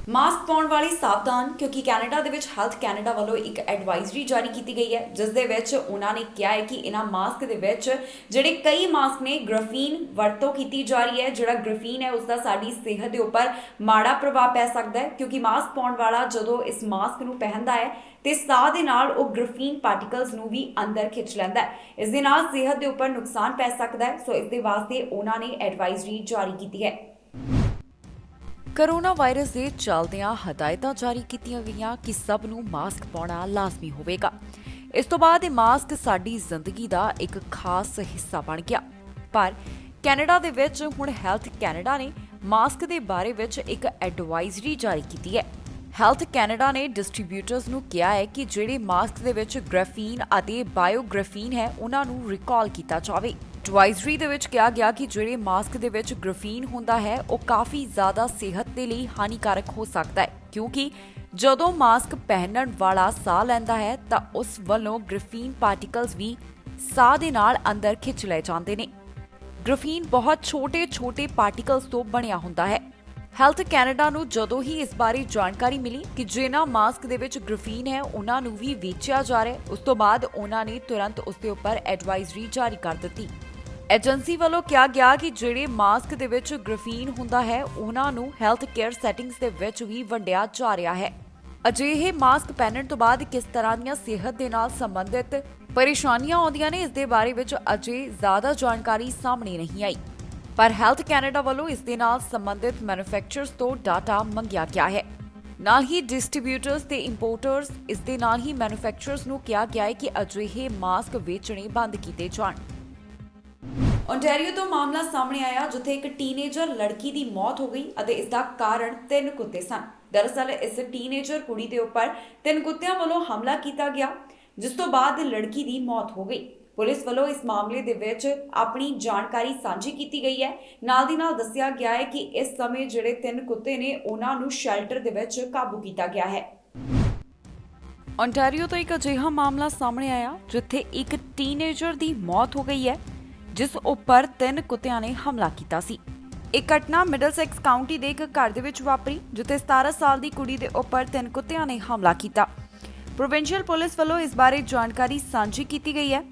ਮਾਸਕ ਪਾਉਣ ਵਾਲੇ ਸਾਵਧਾਨ, ਕਿਉਂਕਿ ਕੈਨੇਡਾ ਦੇ ਵਿੱਚ ਹੈਲਥ ਕੈਨੇਡਾ ਵੱਲੋਂ ਇੱਕ ਐਡਵਾਈਜ਼ਰੀ ਜਾਰੀ ਕੀਤੀ ਗਈ ਹੈ, ਜਿਸ ਦੇ ਵਿੱਚ ਉਹਨਾਂ ਨੇ ਕਿਹਾ ਹੈ ਕਿ ਇਹਨਾਂ ਮਾਸਕ ਦੇ ਵਿੱਚ ਜਿਹੜੇ ਕਈ ਮਾਸਕ ਨੇ ਗ੍ਰਾਫੀਨ ਵਰਤੋਂ ਕੀਤੀ ਜਾ ਰਹੀ ਹੈ। ਜਿਹੜਾ ਗ੍ਰਾਫੀਨ ਹੈ ਉਸ ਦਾ ਸਾਡੀ ਸਿਹਤ ਦੇ ਉੱਪਰ ਮਾੜਾ ਪ੍ਰਭਾਵ ਪੈ ਸਕਦਾ ਹੈ, ਕਿਉਂਕਿ ਮਾਸਕ ਪਾਉਣ ਵਾਲਾ ਜਦੋਂ ਇਸ ਮਾਸਕ ਨੂੰ ਪਹਿਨਦਾ ਹੈ ਤੇ ਸਾਹ ਦੇ ਨਾਲ ਉਹ ਗ੍ਰਾਫੀਨ ਪਾਰਟੀਕਲਸ ਨੂੰ ਵੀ ਅੰਦਰ ਖਿੱਚ ਲੈਂਦਾ ਹੈ। ਇਸ ਦੇ ਨਾਲ ਸਿਹਤ ਦੇ ਉੱਪਰ ਨੁਕਸਾਨ ਪੈ ਸਕਦਾ ਹੈ। ਸੋ ਇਸ ਦੇ ਵਾਸਤੇ ਉਹਨਾਂ ਨੇ ਐਡਵਾਈਜ਼ਰੀ ਜਾਰੀ ਕੀਤੀ ਹੈ। ਕੋਰੋਨਾ ਵਾਇਰਸ ਦੇ ਚੱਲਦਿਆਂ ਹਦਾਇਤਾਂ ਜਾਰੀ ਕੀਤੀਆਂ ਗਈਆਂ ਕਿ ਸਭ ਨੂੰ ਮਾਸਕ ਪਾਉਣਾ ਲਾਜ਼ਮੀ ਹੋਵੇਗਾ। ਇਸ ਤੋਂ ਬਾਅਦ ਇਹ ਮਾਸਕ ਸਾਡੀ ਜ਼ਿੰਦਗੀ ਦਾ ਇੱਕ ਖਾਸ ਹਿੱਸਾ ਬਣ ਗਿਆ। ਪਰ ਕੈਨੇਡਾ ਦੇ ਵਿੱਚ ਹੁਣ ਹੈਲਥ ਕੈਨੇਡਾ ਨੇ ਮਾਸਕ ਦੇ ਬਾਰੇ ਵਿੱਚ ਇੱਕ ਐਡਵਾਈਜ਼ਰੀ ਜਾਰੀ ਕੀਤੀ ਹੈ। ਹੈਲਥ ਕੈਨੇਡਾ ਨੇ ਡਿਸਟ੍ਰੀਬਿਊਟਰਸ ਨੂੰ ਕਿਹਾ ਹੈ ਕਿ ਜਿਹੜੇ ਮਾਸਕ ਦੇ ਵਿੱਚ ਗ੍ਰਾਫੀਨ ਅਤੇ ਬਾਇਓਗ੍ਰਾਫੀਨ ਹੈ ਉਹਨਾਂ ਨੂੰ ਰਿਕਾਲ ਕੀਤਾ ਜਾਵੇ। ਐਡਵਾਈਜ਼ਰੀ ਦੇ ਵਿੱਚ ਕਿਹਾ ਗਿਆ ਕਿ ਜਿਹੜੇ ਮਾਸਕ ਦੇ ਵਿੱਚ ਗ੍ਰਾਫੀਨ ਹੁੰਦਾ ਹੈ ਉਹ ਕਾਫੀ ਜ਼ਿਆਦਾ ਸਿਹਤ ਦੇ ਲਈ ਹਾਨੀਕਾਰਕ ਹੋ ਸਕਦਾ ਹੈ, ਕਿਉਂਕਿ ਜਦੋਂ ਮਾਸਕ ਪਹਿਨਣ ਵਾਲਾ ਸਾਹ ਲੈਂਦਾ ਹੈ ਤਾਂ ਉਸ ਵੱਲੋਂ ਗ੍ਰਾਫੀਨ ਪਾਰਟੀਕਲਸ ਵੀ ਸਾਹ ਦੇ ਨਾਲ ਅੰਦਰ ਖਿੱਚ ਲਏ ਜਾਂਦੇ ਨੇ। ਗ੍ਰਾਫੀਨ ਬਹੁਤ ਛੋਟੇ-ਛੋਟੇ ਪਾਰਟੀਕਲਸ ਤੋਂ ਬਣਿਆ ਹੁੰਦਾ ਹੈ। ਹੈਲਥ ਕੈਨੇਡਾ ਨੂੰ ਜਦੋਂ ਹੀ ਇਸ ਬਾਰੇ ਜਾਣਕਾਰੀ ਮਿਲੀ ਕਿ ਜਿਨ੍ਹਾਂ ਮਾਸਕ ਦੇ ਵਿੱਚ ਗ੍ਰਾਫੀਨ ਹੈ ਉਹਨਾਂ ਨੂੰ ਵੀ ਵੇਚਿਆ ਜਾ ਰਿਹਾ ਹੈ, ਉਸ ਤੋਂ ਬਾਅਦ ਉਹਨਾਂ ਨੇ ਤੁਰੰਤ ਉਸ ਦੇ ਉੱਪਰ ਐਡਵਾਈਜ਼ਰੀ ਜਾਰੀ ਕਰ ਦਿੱਤੀ। ਏਜੰਸੀ ਵੱਲੋਂ ਕਿਹਾ ਗਿਆ ਕਿ ਜਿਹੜੇ ਮਾਸਕ ਦੇ ਵਿੱਚ ਗ੍ਰਾਫੀਨ ਹੁੰਦਾ ਹੈ ਉਹਨਾਂ ਨੂੰ ਹੈਲਥ ਕੇਅਰ ਸੈਟਿੰਗਸ ਦੇ ਵਿੱਚ ਵੀ ਵੰਡਿਆ ਜਾ ਰਿਹਾ ਹੈ। ਅਜਿਹੇ ਮਾਸਕ ਪਹਿਨਣ ਤੋਂ ਬਾਅਦ ਕਿਸ ਤਰ੍ਹਾਂ ਦੀਆਂ ਸਿਹਤ ਦੇ ਨਾਲ ਸੰਬੰਧਿਤ ਪਰੇਸ਼ਾਨੀਆਂ ਆਉਂਦੀਆਂ ਨੇ, ਇਸ ਦੇ ਬਾਰੇ ਵਿੱਚ ਅਜੇ ਜ਼ਿਆਦਾ ਜਾਣਕਾਰੀ ਸਾਹਮਣੇ ਨਹੀਂ ਆਈ। ਪਰ ਹੈਲਥ ਕੈਨੇਡਾ ਵੱਲੋਂ ਇਸ ਦੇ ਨਾਲ ਸੰਬੰਧਿਤ ਮੈਨੂਫੈਕਚਰਰਸ ਤੋਂ ਡਾਟਾ ਮੰਗਿਆ ਗਿਆ ਹੈ। ਨਾਲ ਹੀ ਡਿਸਟ੍ਰੀਬਿਊਟਰਸ ਤੇ ਇੰਪੋਰਟਰਸ, ਇਸ ਦੇ ਨਾਲ ਹੀ ਮੈਨੂਫੈਕਚਰਰਸ ਨੂੰ ਕਿਹਾ ਗਿਆ ਹੈ ਕਿ ਅਜਿਹੇ ਮਾਸਕ ਵੇਚਣੇ ਬੰਦ ਕੀਤੇ ਜਾਣ। ਓਨਟਾਰੀਓ ਤੋਂ ਮਾਮਲਾ ਸਾਹਮਣੇ ਆਇਆ ਜਿੱਥੇ ਇੱਕ ਟੀਨੇਜਰ ਲੜਕੀ ਦੀ ਮੌਤ ਹੋ ਗਈ ਅਤੇ ਇਸ ਦਾ ਕਾਰਨ 3 ਕੁੱਤੇ ਸਨ। ਦਰਅਸਲ ਇਸ ਟੀਨੇਜਰ ਕੁੜੀ ਦੇ ਉੱਪਰ 3 ਕੁੱਤਿਆਂ ਵੱਲੋਂ ਹਮਲਾ ਕੀਤਾ ਗਿਆ, ਜਿਸ ਤੋਂ ਬਾਅਦ ਲੜਕੀ ਦੀ ਮੌਤ ਹੋ ਗਈ। ਪੁਲਿਸ ਵੱਲੋਂ ਇਸ ਮਾਮਲੇ ਦੇ ਵਿੱਚ ਆਪਣੀ ਜਾਣਕਾਰੀ ਸਾਂਝੀ ਕੀਤੀ ਗਈ ਹੈ। ਨਾਲ ਦੀ ਨਾਲ ਦੱਸਿਆ ਗਿਆ ਹੈ ਕਿ ਇਸ ਸਮੇਂ ਜਿਹੜੇ 3 ਕੁੱਤੇ ਨੇ ਉਹਨਾਂ ਨੂੰ ਸ਼ੈਲਟਰ ਦੇ ਵਿੱਚ ਕਾਬੂ ਕੀਤਾ ਗਿਆ ਹੈ। ਓਨਟਾਰੀਓ ਤੋਂ ਇੱਕ ਅਜਿਹਾ ਮਾਮਲਾ ਸਾਹਮਣੇ ਆਇਆ ਜਿੱਥੇ ਇੱਕ ਟੀਨੇਜਰ ਦੀ ਮੌਤ ਹੋ ਗਈ ਹੈ, ਜਿਸ ਉੱਪਰ 3 ਕੁੱਤਿਆਂ ਨੇ ਹਮਲਾ ਕੀਤਾ ਸੀ। ਇਹ ਘਟਨਾ ਮਿਡਲਸੈਕਸ ਕਾਉਂਟੀ ਦੇ ਇੱਕ ਘਰ ਦੇ ਵਿੱਚ ਵਾਪਰੀ, ਜਿੱਥੇ 17 ਸਾਲ ਦੀ ਕੁੜੀ ਦੇ ਉੱਪਰ 3 ਕੁੱਤਿਆਂ ਨੇ ਹਮਲਾ ਕੀਤਾ। ਪ੍ਰੋਵਿੰਸ਼ੀਅਲ ਪੁਲਿਸ ਵੱਲੋਂ ਇਸ ਬਾਰੇ ਜਾਣਕਾਰੀ ਸਾਂਝੀ ਕੀਤੀ ਗਈ ਹੈ।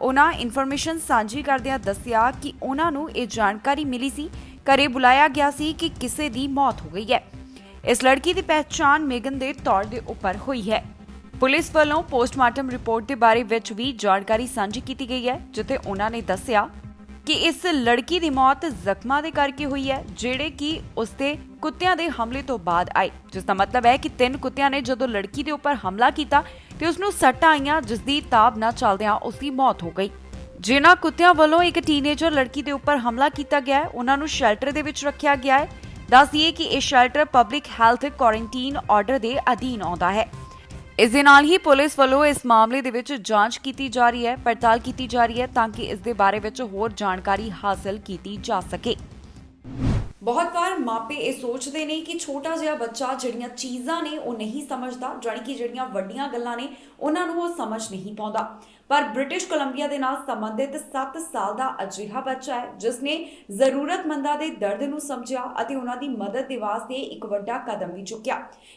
ਉਹਨਾਂ ਇਨਫੋਰਮੇਸ਼ਨ ਸਾਂਝੀ ਕਰਦਿਆਂ ਦੱਸਿਆ ਕਿ ਉਹਨਾਂ ਨੂੰ ਇਹ ਜਾਣਕਾਰੀ ਮਿਲੀ ਸੀ, ਘਰੇ ਬੁਲਾਇਆ ਗਿਆ ਸੀ ਕਿ ਕਿਸੇ ਦੀ ਮੌਤ ਹੋ ਗਈ ਹੈ। ਇਸ ਲੜਕੀ ਦੀ ਪਹਿਚਾਣ ਮੇਗਨ ਦੇ ਤੌਰ ਦੇ ਉੱਪਰ ਹੋਈ ਹੈ। ਪੁਲਿਸ ਵੱਲੋਂ ਪੋਸਟਮਾਰਟਮ ਰਿਪੋਰਟ ਦੇ ਬਾਰੇ ਵਿੱਚ ਵੀ ਜਾਣਕਾਰੀ ਸਾਂਝੀ ਕੀਤੀ ਗਈ ਹੈ, ਜਿੱਥੇ ਉਹਨਾਂ ਨੇ ਦੱਸਿਆ ਕਿ ਇਸ ਲੜਕੀ ਦੀ ਮੌਤ ਜ਼ਖਮਾਂ ਦੇ ਕਰਕੇ ਹੋਈ ਹੈ, ਜਿਹੜੇ ਕਿ ਉਸਦੇ ਕੁੱਤਿਆਂ ਦੇ ਹਮਲੇ ਤੋਂ ਬਾਅਦ ਆਏ, ਜਿਸ ਦਾ ਮਤਲਬ ਹੈ ਕਿ 3 ਕੁੱਤਿਆਂ ਨੇ ਜਦੋਂ ਲੜਕੀ ਦੇ ਉੱਪਰ ਹਮਲਾ ਕੀਤਾ ਤੇ ਉਸ ਨੂੰ ਸੱਟਾਂ ਆਈਆਂ, ਜਿਸ ਦੀ ਤਾਬ ਨਾ ਚੱਲਦਿਆਂ ਉਸ ਦੀ ਮੌਤ ਹੋ ਗਈ। ਜਿਨ੍ਹਾਂ ਕੁੱਤਿਆਂ ਵੱਲੋਂ ਇੱਕ ਟੀਨੇਜਰ ਲੜਕੀ ਦੇ ਉੱਪਰ ਹਮਲਾ ਕੀਤਾ ਗਿਆ ਹੈ, ਉਹਨਾਂ ਨੂੰ ਸ਼ੈਲਟਰ ਦੇ ਵਿੱਚ ਰੱਖਿਆ ਗਿਆ ਹੈ। ਦੱਸ ਦਈਏ ਕਿ ਇਹ shelter public health quarantine order ਦੇ ਅਧੀਨ ਆਉਂਦਾ ਹੈ। ਇਸ ਦੇ ਨਾਲ ਹੀ ਪੁਲਿਸ ਵੱਲੋਂ ਇਸ ਮਾਮਲੇ ਦੇ ਵਿੱਚ ਜਾਂਚ ਕੀਤੀ ਜਾ ਰਹੀ ਹੈ, ਪੜਤਾਲ ਕੀਤੀ ਜਾ ਰਹੀ ਹੈ ਤਾਂ ਕਿ ਇਸ ਦੇ ਬਾਰੇ ਵਿੱਚ ਹੋਰ ਜਾਣਕਾਰੀ ਹਾਸਲ ਕੀਤੀ ਜਾ ਸਕੇ। ਬਹੁਤ ਵਾਰ ਮਾਪੇ ਇਹ ਸੋਚਦੇ ਨੇ ਕਿ ਛੋਟਾ ਜਿਹਾ ਬੱਚਾ ਜਿਹੜੀਆਂ ਚੀਜ਼ਾਂ ਨੇ ਉਹ ਨਹੀਂ ਸਮਝਦਾ, ਜਾਣੀ ਕਿ ਜਿਹੜੀਆਂ ਵੱਡੀਆਂ ਗੱਲਾਂ ਨੇ ਉਹਨਾਂ ਨੂੰ ਉਹ ਸਮਝ ਨਹੀਂ ਪਾਉਂਦਾ। ਪਰ ਬ੍ਰਿਟਿਸ਼ ਕੋਲੰਬੀਆ ਦੇ ਨਾਲ ਸੰਬੰਧਿਤ 7 ਸਾਲ ਦਾ ਅਜਿਹਾ ਬੱਚਾ ਹੈ ਜਿਸ ਨੇ ਜ਼ਰੂਰਤਮੰਦਾਂ ਦੇ ਦਰਦ ਨੂੰ ਸਮਝਿਆ ਅਤੇ ਉਹਨਾਂ ਦੀ ਮਦਦ ਦੇ ਵਾਸਤੇ ਇੱਕ ਵੱਡਾ ਕਦਮ ਵੀ ਚੁੱਕਿਆ।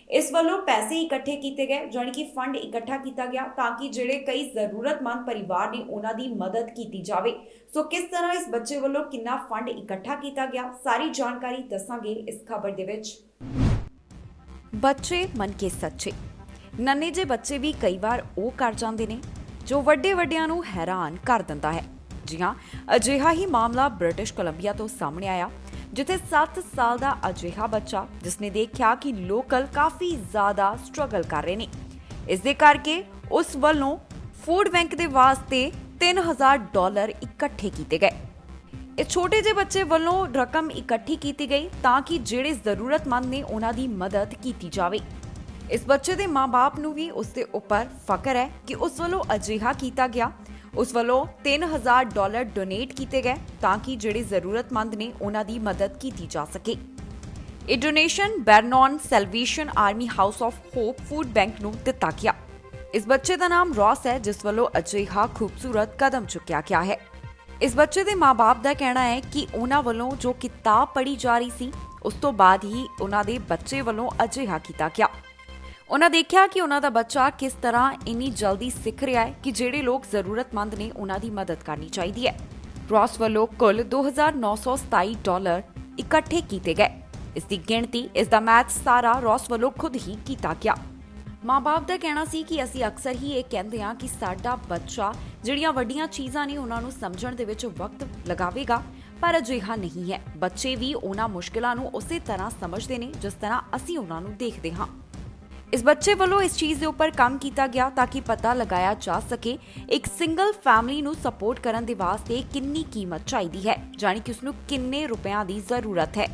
ਇਸ ਵੱਲੋਂ ਪੈਸੇ ਇਕੱਠੇ ਕੀਤੇ ਗਏ, ਜਾਣੀ ਕਿ ਫੰਡ ਇਕੱਠਾ ਕੀਤਾ ਗਿਆ ਤਾਂ ਕਿ ਜਿਹੜੇ ਕਈ ਜ਼ਰੂਰਤਮੰਦ ਪਰਿਵਾਰ ਨੇ ਉਹਨਾਂ ਦੀ ਮਦਦ ਕੀਤੀ ਜਾਵੇ। ਸੋ ਕਿਸ ਤਰ੍ਹਾਂ ਇਸ ਬੱਚੇ ਵੱਲੋਂ ਕਿੰਨਾ ਫੰਡ ਇਕੱਠਾ ਕੀਤਾ ਗਿਆ, ਸਾਰੀ ਜਾਣਕਾਰੀ ਦੱਸਾਂਗੇ ਇਸ ਖਬਰ ਦੇ ਵਿੱਚ। ਬੱਚੇ ਮਨ ਕੇ ਸੱਚੇ, ਨੰਨੇ ਜਿਹੇ ਬੱਚੇ ਵੀ ਕਈ ਵਾਰ ਉਹ ਕਰ ਜਾਂਦੇ ਨੇ ਜੋ ਵੱਡਿਆਂ ਨੂੰ ਹੈਰਾਨ ਕਰ ਦਿੰਦਾ ਹੈ। ਜੀ ਹਾਂ, ਅਜਿਹਾ ਹੀ ਮਾਮਲਾ ਬ੍ਰਿਟਿਸ਼ ਕੋਲੰਬੀਆ ਤੋਂ ਸਾਹਮਣੇ ਆਇਆ, ਜਿੱਥੇ 7 ਸਾਲ ਦਾ ਅਜਿਹਾ ਬੱਚਾ ਜਿਸਨੇ ਦੇਖਿਆ ਕਿ ਲੋਕਲ ਕਾਫੀ ਜ਼ਿਆਦਾ ਸਟਰਗਲ ਕਰ ਰਹੇ ਨੇ, ਇਸ ਦੇ ਕਰਕੇ ਉਸ ਵੱਲੋਂ ਫੂਡ ਬੈਂਕ ਦੇ ਵਾਸਤੇ $3000 ਇਕੱਠੇ ਕੀਤੇ ਗਏ। ਇਹ ਛੋਟੇ ਜਿਹੇ ਬੱਚੇ ਵੱਲੋਂ ਰਕਮ ਇਕੱਠੀ ਕੀਤੀ ਗਈ ਤਾਂ ਕਿ ਜਿਹੜੇ ਜ਼ਰੂਰਤਮੰਦ ਨੇ ਉਹਨਾਂ ਦੀ ਮਦਦ ਕੀਤੀ ਜਾਵੇ। ਇਸ ਬੱਚੇ ਦੇ ਮਾਂ-ਬਾਪ ਨੂੰ ਵੀ ਉਸ ਦੇ ਉੱਪਰ ਫਖਰ ਹੈ ਕਿ ਉਸ ਵੱਲੋਂ ਅਜਿਹਾ ਕੀਤਾ ਗਿਆ। ਉਸ ਵੱਲੋਂ $3000 ਡੋਨੇਟ ਕੀਤੇ ਗਏ ਤਾਂ ਕਿ ਜਿਹੜੇ ਜ਼ਰੂਰਤਮੰਦ ਨੇ ਉਹਨਾਂ ਦੀ ਮਦਦ ਕੀਤੀ ਜਾ ਸਕੇ। ਇਹ ਡੋਨੇਸ਼ਨ ਬੈਰਨੌਨ Salvation Army House of Hope food bank ਨੂੰ ਦਿੱਤਾ ਗਿਆ। ਇਸ ਬੱਚੇ ਦਾ ਨਾਮ ਰੌਸ ਹੈ, ਜਿਸ ਵੱਲੋਂ ਅਜਿਹਾ ਖੂਬਸੂਰਤ ਕਦਮ ਚੁੱਕਿਆ ਗਿਆ ਹੈ। ਇਸ ਬੱਚੇ ਦੇ ਮਾਂ-ਬਾਪ ਦਾ ਕਹਿਣਾ ਹੈ ਕਿ ਉਹਨਾਂ ਵੱਲੋਂ ਜੋ ਕਿਤਾਬ ਪੜ੍ਹੀ ਜਾ ਰਹੀ ਸੀ, ਉਸ ਤੋਂ ਬਾਅਦ ਹੀ ਉਹਨਾਂ ਦੇ ਬੱਚੇ ਵੱਲੋਂ ਅਜਿਹਾ ਕੀਤਾ ਗਿਆ। ਉਹਨਾਂ ਦੇਖਿਆ ਕਿ ਉਹਨਾਂ ਦਾ ਬੱਚਾ ਕਿਸ ਤਰ੍ਹਾਂ ਇੰਨੀ ਜਲਦੀ ਸਿੱਖ ਰਿਹਾ ਹੈ ਕਿ ਜਿਹੜੇ ਲੋਕ ਜ਼ਰੂਰਤਮੰਦ ਨੇ ਉਹਨਾਂ ਦੀ ਮਦਦ ਕਰਨੀ ਚਾਹੀਦੀ ਹੈ। ਰੌਸ ਵੱਲੋਂ ਕੁੱਲ $2927 ਇਕੱਠੇ ਕੀਤੇ ਗਏ। ਇਸ ਦੀ ਗਿਣਤੀ, ਇਸ ਦਾ ਮੈਥ ਸਾਰਾ ਰੌਸ ਵੱਲੋਂ ਖੁਦ ਹੀ ਕੀਤਾ ਗਿਆ। ਮਾਂ-ਬਾਪ ਦਾ ਕਹਿਣਾ ਸੀ ਕਿ ਅਸੀਂ ਅਕਸਰ ਹੀ ਇਹ ਕਹਿੰਦੇ ਹਾਂ ਕਿ ਸਾਡਾ ਬੱਚਾ ਜਿਹੜੀਆਂ ਵੱਡੀਆਂ ਚੀਜ਼ਾਂ ਨੇ ਉਹਨਾਂ ਨੂੰ ਸਮਝਣ ਦੇ ਵਿੱਚ ਵਕਤ ਲਗਾਵੇਗਾ, ਪਰ ਅਜਿਹਾ ਨਹੀਂ ਹੈ। ਬੱਚੇ ਵੀ ਉਹਨਾਂ ਮੁਸ਼ਕਿਲਾਂ ਨੂੰ ਉਸੇ ਤਰ੍ਹਾਂ ਸਮਝਦੇ ਨੇ ਜਿਸ ਤਰ੍ਹਾਂ ਅਸੀਂ ਉਹਨਾਂ ਨੂੰ ਦੇਖਦੇ ਹਾਂ। ਇਸ ਬੱਚੇ ਵੱਲੋਂ ਇਸ ਚੀਜ਼ ਦੇ ਉੱਪਰ ਕੰਮ ਕੀਤਾ ਗਿਆ ਤਾਂ ਕਿ ਪਤਾ ਲਗਾਇਆ ਜਾ ਸਕੇ ਇੱਕ ਸਿੰਗਲ ਫੈਮਿਲੀ ਨੂੰ ਸਪੋਰਟ ਕਰਨ ਦੇ ਵਾਸਤੇ ਕਿੰਨੀ ਕੀਮਤ ਚਾਹੀਦੀ ਹੈ, ਜਾਣੀ ਕਿ ਉਸ ਨੂੰ ਕਿੰਨੇ ਰੁਪਿਆਂ ਦੀ ਜ਼ਰੂਰਤ ਹੈ।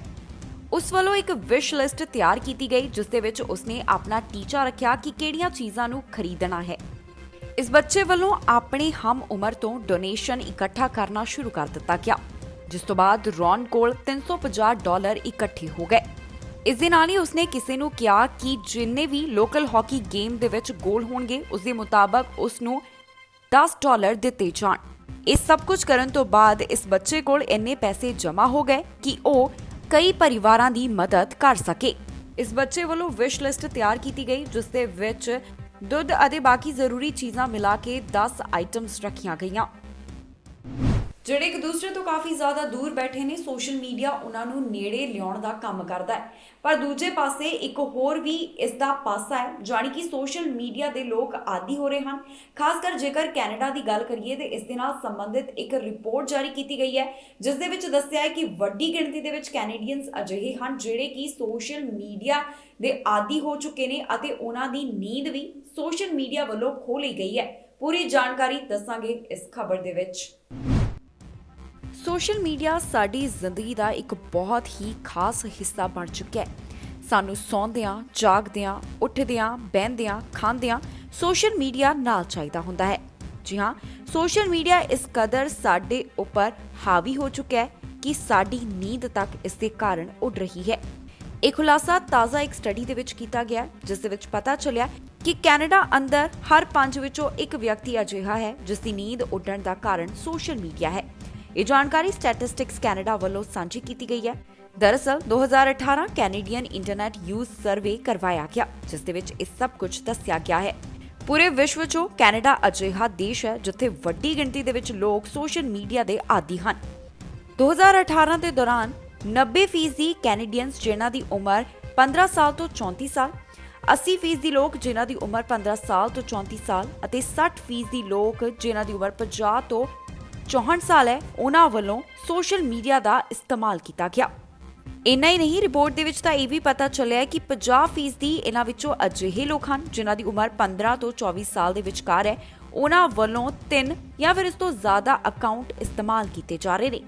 ਉਸ ਵੱਲੋਂ ਇੱਕ ਵਿਸ਼ ਲਿਸਟ ਤਿਆਰ ਕੀਤੀ ਗਈ, ਜਿਸ ਦੇ ਵਿੱਚ ਉਸਨੇ ਆਪਣਾ ਟੀਚਾ ਰੱਖਿਆ ਕਿ ਕਿਹੜੀਆਂ ਚੀਜ਼ਾਂ ਨੂੰ ਖਰੀਦਣਾ ਹੈ। ਇਸ ਬੱਚੇ ਵੱਲੋਂ ਆਪਣੇ ਹਮ ਉਮਰ ਤੋਂ ਡੋਨੇਸ਼ਨ ਇਕੱਠਾ ਕਰਨਾ ਸ਼ੁਰੂ ਕਰ ਦਿੱਤਾ ਗਿਆ, ਜਿਸ ਤੋਂ ਬਾਅਦ ਰੌਨ ਕੋਲ $350 ਇਕੱਠੇ ਹੋ ਗਏ। ਇਸ ਦੇ ਨਾਲ ਹੀ ਉਸਨੇ ਕਿਸੇ ਨੂੰ ਕਿਹਾ ਕਿ ਜਿੰਨੇ ਵੀ ਲੋਕਲ ਹਾਕੀ ਗੇਮ ਦੇ ਵਿੱਚ ਗੋਲ ਹੋਣਗੇ, ਉਸ ਦੇ ਮੁਤਾਬਕ ਉਸ ਨੂੰ $10 ਦਿੱਤੇ ਜਾਣ। ਇਹ ਸਭ ਕੁਝ ਕਰਨ ਤੋਂ ਬਾਅਦ ਇਸ ਬੱਚੇ ਕੋਲ ਇੰਨੇ ਪੈਸੇ ਜਮ੍ਹਾਂ ਹੋ ਗਏ ਕਿ ਉਹ ਕਈ ਪਰਿਵਾਰਾਂ ਦੀ ਮਦਦ ਕਰ ਸਕੇ। ਇਸ ਬੱਚੇ ਵੱਲੋਂ ਵਿਸ਼ ਲਿਸਟ ਤਿਆਰ ਕੀਤੀ ਗਈ, ਜਿਸ ਦੇ ਵਿੱਚ ਦੁੱਧ ਅਤੇ ਬਾਕੀ ਜ਼ਰੂਰੀ ਚੀਜ਼ਾਂ ਮਿਲਾ ਕੇ 10 ਆਈਟਮਸ ਰੱਖੀਆਂ ਗਈਆਂ। ਜਿਹੜੇ ਇੱਕ ਦੂਸਰੇ ਤੋਂ ਕਾਫੀ ਜ਼ਿਆਦਾ ਦੂਰ ਬੈਠੇ ਨੇ, ਸੋਸ਼ਲ ਮੀਡੀਆ ਉਹਨਾਂ ਨੂੰ ਨੇੜੇ ਲਿਆਉਣ ਦਾ ਕੰਮ ਕਰਦਾ ਹੈ। ਪਰ ਦੂਜੇ ਪਾਸੇ ਇੱਕ ਹੋਰ ਵੀ ਇਸ ਦਾ ਪਾਸਾ ਹੈ, ਜਾਣੀ ਕਿ ਸੋਸ਼ਲ ਮੀਡੀਆ ਦੇ ਲੋਕ ਆਦੀ ਹੋ ਰਹੇ ਹਨ। ਖਾਸ ਕਰ ਜੇਕਰ ਕੈਨੇਡਾ ਦੀ ਗੱਲ ਕਰੀਏ ਤੇ ਇਸ ਦੇ ਨਾਲ ਸੰਬੰਧਿਤ ਇੱਕ ਰਿਪੋਰਟ ਜਾਰੀ ਕੀਤੀ ਗਈ ਹੈ, ਜਿਸ ਦੇ ਵਿੱਚ ਦੱਸਿਆ ਹੈ ਕਿ ਵੱਡੀ ਗਿਣਤੀ ਦੇ ਵਿੱਚ ਕੈਨੇਡੀਅਨਸ ਅਜਿਹੇ ਹਨ ਜਿਹੜੇ ਕਿ ਸੋਸ਼ਲ ਮੀਡੀਆ ਦੇ ਆਦੀ ਹੋ ਚੁੱਕੇ ਨੇ ਅਤੇ ਉਹਨਾਂ ਦੀ ਨੀਂਦ ਵੀ ਸੋਸ਼ਲ ਮੀਡੀਆ ਵੱਲੋਂ ਖੋਹ ਲਈ ਗਈ ਹੈ। ਪੂਰੀ ਜਾਣਕਾਰੀ ਦੱਸਾਂਗੇ ਇਸ ਖਬਰ ਦੇ ਵਿੱਚ। ਸੋਸ਼ਲ ਮੀਡੀਆ ਸਾਡੀ ਜ਼ਿੰਦਗੀ ਦਾ ਇੱਕ ਬਹੁਤ ਹੀ ਖਾਸ ਹਿੱਸਾ ਬਣ ਚੁੱਕਿਆ ਹੈ। ਸਾਨੂੰ ਸੌਂਦਿਆਂ, ਜਾਗਦਿਆਂ, ਉੱਠਦਿਆਂ, ਬਹਿੰਦਿਆਂ, ਖਾਂਦਿਆਂ ਸੋਸ਼ਲ ਮੀਡੀਆ ਨਾਲ ਚਾਹੀਦਾ ਹੁੰਦਾ ਹੈ। ਜੀ ਹਾਂ, ਸੋਸ਼ਲ ਮੀਡੀਆ ਇਸ ਕਦਰ ਸਾਡੇ ਉੱਪਰ ਹਾਵੀ ਹੋ ਚੁੱਕਿਆ ਹੈ ਕਿ ਸਾਡੀ ਨੀਂਦ ਤੱਕ ਇਸ ਦੇ ਕਾਰਨ ਉੱਡ ਰਹੀ ਹੈ। ਇਹ ਖੁਲਾਸਾ ਤਾਜ਼ਾ ਇੱਕ ਸਟੱਡੀ ਦੇ ਵਿੱਚ ਕੀਤਾ ਗਿਆ, ਜਿਸ ਦੇ ਵਿੱਚ ਪਤਾ ਚੱਲਿਆ ਕਿ ਕੈਨੇਡਾ ਅੰਦਰ ਹਰ 5 ਵਿੱਚੋਂ ਇੱਕ ਵਿਅਕਤੀ ਅਜਿਹਾ ਹੈ ਜਿਸ ਦੀ ਨੀਂਦ ਉੱਡਣ ਦਾ ਕਾਰਨ ਸੋਸ਼ਲ ਮੀਡੀਆ ਹੈ। ਇਹ ਜਾਣਕਾਰੀ ਸਟੈਟਿਸਟਿਕਸ ਕੈਨੇਡਾ ਵੱਲੋਂ ਸਾਂਝੀ ਕੀਤੀ ਗਈ ਹੈ। ਦਰਅਸਲ 2018 ਕੈਨੇਡੀਅਨ ਇੰਟਰਨੈਟ ਯੂਜ਼ ਸਰਵੇ ਕਰਵਾਇਆ ਗਿਆ, ਜਿਸ ਦੇ ਵਿੱਚ ਇਹ ਸਭ ਕੁਝ ਦੱਸਿਆ ਗਿਆ ਹੈ। ਪੂਰੇ ਵਿਸ਼ਵ 'ਚੋਂ ਕੈਨੇਡਾ ਅਜਿਹਾ ਦੇਸ਼ ਹੈ ਜਿੱਥੇ ਵੱਡੀ ਗਿਣਤੀ ਦੇ ਵਿੱਚ ਲੋਕ ਸੋਸ਼ਲ ਮੀਡੀਆ ਦੇ ਆਦੀ ਹਨ। 2018 ਦੇ ਦੌਰਾਨ 90% ਕੈਨੇਡੀਅਨਸ ਜਿਨ੍ਹਾਂ ਦੀ ਉਮਰ 15 ਸਾਲ ਤੋਂ 34 ਸਾਲ, 80% ਲੋਕ ਜਿਨ੍ਹਾਂ ਦੀ ਉਮਰ 15 ਸਾਲ ਤੋਂ 34 ਸਾਲ ਅਤੇ 60% ਲੋਕ ਜਿਨ੍ਹਾਂ ਦੀ ਉਮਰ 50 ਤੋਂ 64 ਸਾਲ ਹੈ, ਉਹਨਾਂ ਵੱਲੋਂ ਸੋਸ਼ਲ ਮੀਡੀਆ ਦਾ ਇਸਤੇਮਾਲ ਕੀਤਾ ਗਿਆ। ਇੰਨਾ ਹੀ ਨਹੀਂ, ਰਿਪੋਰਟ ਦੇ ਵਿੱਚ ਤਾਂ ਇਹ ਵੀ ਪਤਾ ਚੱਲਿਆ ਕਿ 50% ਇਹਨਾਂ ਵਿੱਚੋਂ ਅਜਿਹੇ ਲੋਕ ਹਨ ਜਿਨ੍ਹਾਂ ਦੀ ਉਮਰ 15 ਤੋਂ 24 ਸਾਲ ਦੇ ਵਿਚਕਾਰ ਹੈ, ਉਹਨਾਂ ਵੱਲੋਂ 3 ਜਾਂ ਫਿਰ ਇਸ ਤੋਂ ਜ਼ਿਆਦਾ ਅਕਾਊਂਟ ਇਸਤੇਮਾਲ ਕੀਤੇ ਜਾ ਰਹੇ ਨੇ।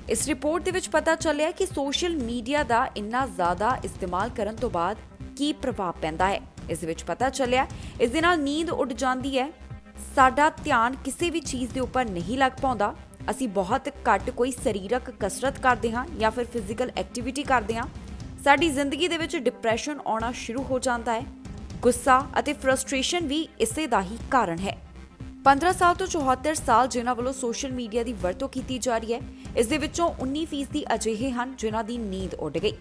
ਇਸ ਰਿਪੋਰਟ ਦੇ ਵਿੱਚ ਪਤਾ ਚੱਲਿਆ ਕਿ ਸੋਸ਼ਲ ਮੀਡੀਆ ਦਾ ਇੰਨਾ ਜ਼ਿਆਦਾ ਇਸਤੇਮਾਲ ਕਰਨ ਤੋਂ ਬਾਅਦ ਕੀ ਪ੍ਰਭਾਵ ਪੈਂਦਾ ਹੈ। ਇਸ ਦੇ ਵਿੱਚ ਪਤਾ ਚੱਲਿਆ ਇਸ ਦੇ ਨਾਲ ਨੀਂਦ ਉੱਡ ਜਾਂਦੀ ਹੈ, ਸਾਡਾ ਧਿਆਨ ਕਿਸੇ ਵੀ ਚੀਜ਼ ਦੇ ਉੱਪਰ ਨਹੀਂ ਲੱਗ ਪਾਉਂਦਾ, ਅਸੀਂ ਬਹੁਤ ਘੱਟ ਕੋਈ ਸਰੀਰਕ ਕਸਰਤ ਕਰਦੇ ਹਾਂ ਜਾਂ ਫਿਰ ਫਿਜ਼ੀਕਲ ਐਕਟੀਵਿਟੀ ਕਰਦੇ ਹਾਂ, ਸਾਡੀ ਜ਼ਿੰਦਗੀ ਦੇ ਵਿੱਚ ਡਿਪਰੈਸ਼ਨ ਆਉਣਾ ਸ਼ੁਰੂ ਹੋ ਜਾਂਦਾ ਹੈ, ਗੁੱਸਾ ਅਤੇ ਫਰਸਟ੍ਰੇਸ਼ਨ ਵੀ ਇਸੇ ਦਾ ਹੀ ਕਾਰਨ ਹੈ। 15 ਸਾਲ ਤੋਂ 74 ਸਾਲ ਜਿਨ੍ਹਾਂ ਵੱਲੋਂ ਸੋਸ਼ਲ ਮੀਡੀਆ ਦੀ ਵਰਤੋਂ ਕੀਤੀ ਜਾ ਰਹੀ ਹੈ, ਇਸ ਦੇ ਵਿੱਚੋਂ 19% ਅਜਿਹੇ ਹਨ ਜਿਨ੍ਹਾਂ ਦੀ ਨੀਂਦ ਉੱਡ ਗਈ,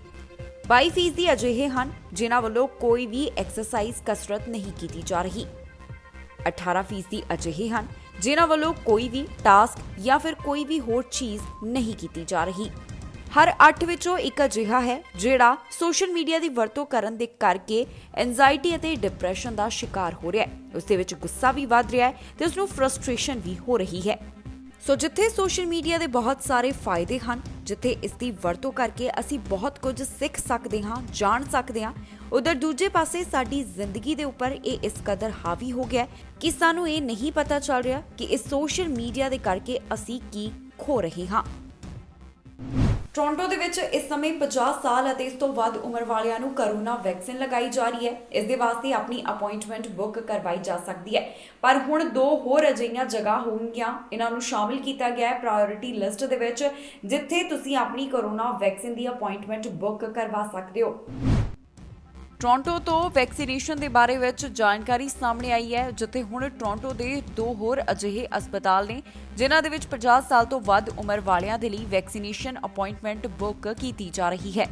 22% ਅਜਿਹੇ ਹਨ ਜਿਨ੍ਹਾਂ ਵੱਲੋਂ ਕੋਈ ਵੀ ਐਕਸਰਸਾਈਜ਼ ਕਸਰਤ ਨਹੀਂ ਕੀਤੀ ਜਾ ਰਹੀ, 18% ਅਜਿਹੇ ਹਨ ਜਿਨ੍ਹਾਂ ਵੱਲੋਂ ਕੋਈ ਵੀ ਟਾਸਕ ਜਾਂ ਫਿਰ ਕੋਈ ਵੀ ਹੋਰ ਚੀਜ਼ ਨਹੀਂ ਕੀਤੀ ਜਾ ਰਹੀ। ਹਰ 8 ਵਿੱਚੋਂ ਇੱਕ ਅਜਿਹਾ ਹੈ ਜਿਹੜਾ ਸੋਸ਼ਲ ਮੀਡੀਆ ਦੀ ਵਰਤੋਂ ਕਰਨ ਦੇ ਕਰਕੇ ਐਂਜ਼ਾਈਟੀ ਅਤੇ ਡਿਪਰੈਸ਼ਨ ਦਾ ਸ਼ਿਕਾਰ ਹੋ ਰਿਹਾ ਹੈ। ਉਸ ਦੇ ਵਿੱਚ ਗੁੱਸਾ ਵੀ ਵੱਧ ਰਿਹਾ ਹੈ ਤੇ ਉਸ ਨੂੰ ਫਰਸਟ੍ਰੇਸ਼ਨ ਵੀ ਹੋ ਰਹੀ ਹੈ। ਸੋ ਜਿੱਥੇ ਸੋਸ਼ਲ ਮੀਡੀਆ ਦੇ ਬਹੁਤ ਸਾਰੇ ਫਾਇਦੇ ਹਨ, ਜਿੱਥੇ ਇਸ ਦੀ ਵਰਤੋਂ ਕਰਕੇ ਅਸੀਂ ਬਹੁਤ ਕੁਝ ਸਿੱਖ ਸਕਦੇ ਹਾਂ, ਜਾਣ ਸਕਦੇ ਹਾਂ, ਉਧਰ ਦੂਜੇ ਪਾਸੇ ਸਾਡੀ ਜ਼ਿੰਦਗੀ ਦੇ ਉੱਪਰ ਇਹ ਇਸ ਕਦਰ ਹਾਵੀ ਹੋ ਗਿਆ ਕਿ ਸਾਨੂੰ ਇਹ ਨਹੀਂ ਪਤਾ ਚੱਲ ਰਿਹਾ ਕਿ ਇਸ ਸੋਸ਼ਲ ਮੀਡੀਆ ਦੇ ਕਰਕੇ ਅਸੀਂ ਕੀ ਖੋ ਰਹੇ ਹਾਂ। ਟੋਰਾਂਟੋ ਦੇ ਵਿੱਚ ਇਸ ਸਮੇਂ 50 ਸਾਲ ਅਤੇ ਇਸ ਤੋਂ ਵੱਧ ਉਮਰ ਵਾਲਿਆਂ ਨੂੰ ਕੋਰੋਨਾ ਵੈਕਸੀਨ ਲਗਾਈ ਜਾ ਰਹੀ ਹੈ। ਇਸ ਦੇ ਵਾਸਤੇ ਆਪਣੀ ਅਪਾਇੰਟਮੈਂਟ ਬੁੱਕ ਕਰਵਾਈ ਜਾ ਸਕਦੀ ਹੈ, ਪਰ ਹੁਣ 2 ਹੋਰ ਅਜਿਹੀਆਂ ਜਗ੍ਹਾ ਹੋਣਗੀਆਂ, ਇਹਨਾਂ ਨੂੰ ਸ਼ਾਮਿਲ ਕੀਤਾ ਗਿਆ ਹੈ ਪ੍ਰਾਇੋਰਟੀ ਲਿਸਟ ਦੇ ਵਿੱਚ, ਜਿੱਥੇ ਤੁਸੀਂ ਆਪਣੀ ਕੋਰੋਨਾ ਵੈਕਸੀਨ ਦੀ ਅਪਾਇੰਟਮੈਂਟ ਬੁੱਕ ਕਰਵਾ ਸਕਦੇ ਹੋ। ਟੋਰਾਂਟੋ ਤੋਂ ਵੈਕਸੀਨੇਸ਼ਨ ਦੇ ਬਾਰੇ ਵਿੱਚ ਜਾਣਕਾਰੀ ਸਾਹਮਣੇ ਆਈ ਹੈ, ਜਿੱਥੇ ਹੁਣ ਟੋਰਾਂਟੋ ਦੇ 2 ਹੋਰ ਅਜਿਹੇ ਹਸਪਤਾਲ ਨੇ ਜਿਨ੍ਹਾਂ ਦੇ ਵਿੱਚ 50 ਸਾਲ ਤੋਂ ਵੱਧ ਉਮਰ ਵਾਲਿਆਂ ਦੇ ਲਈ ਵੈਕਸੀਨੇਸ਼ਨ ਅਪਾਇੰਟਮੈਂਟ ਬੁੱਕ ਕੀਤੀ ਜਾ ਰਹੀ ਹੈ।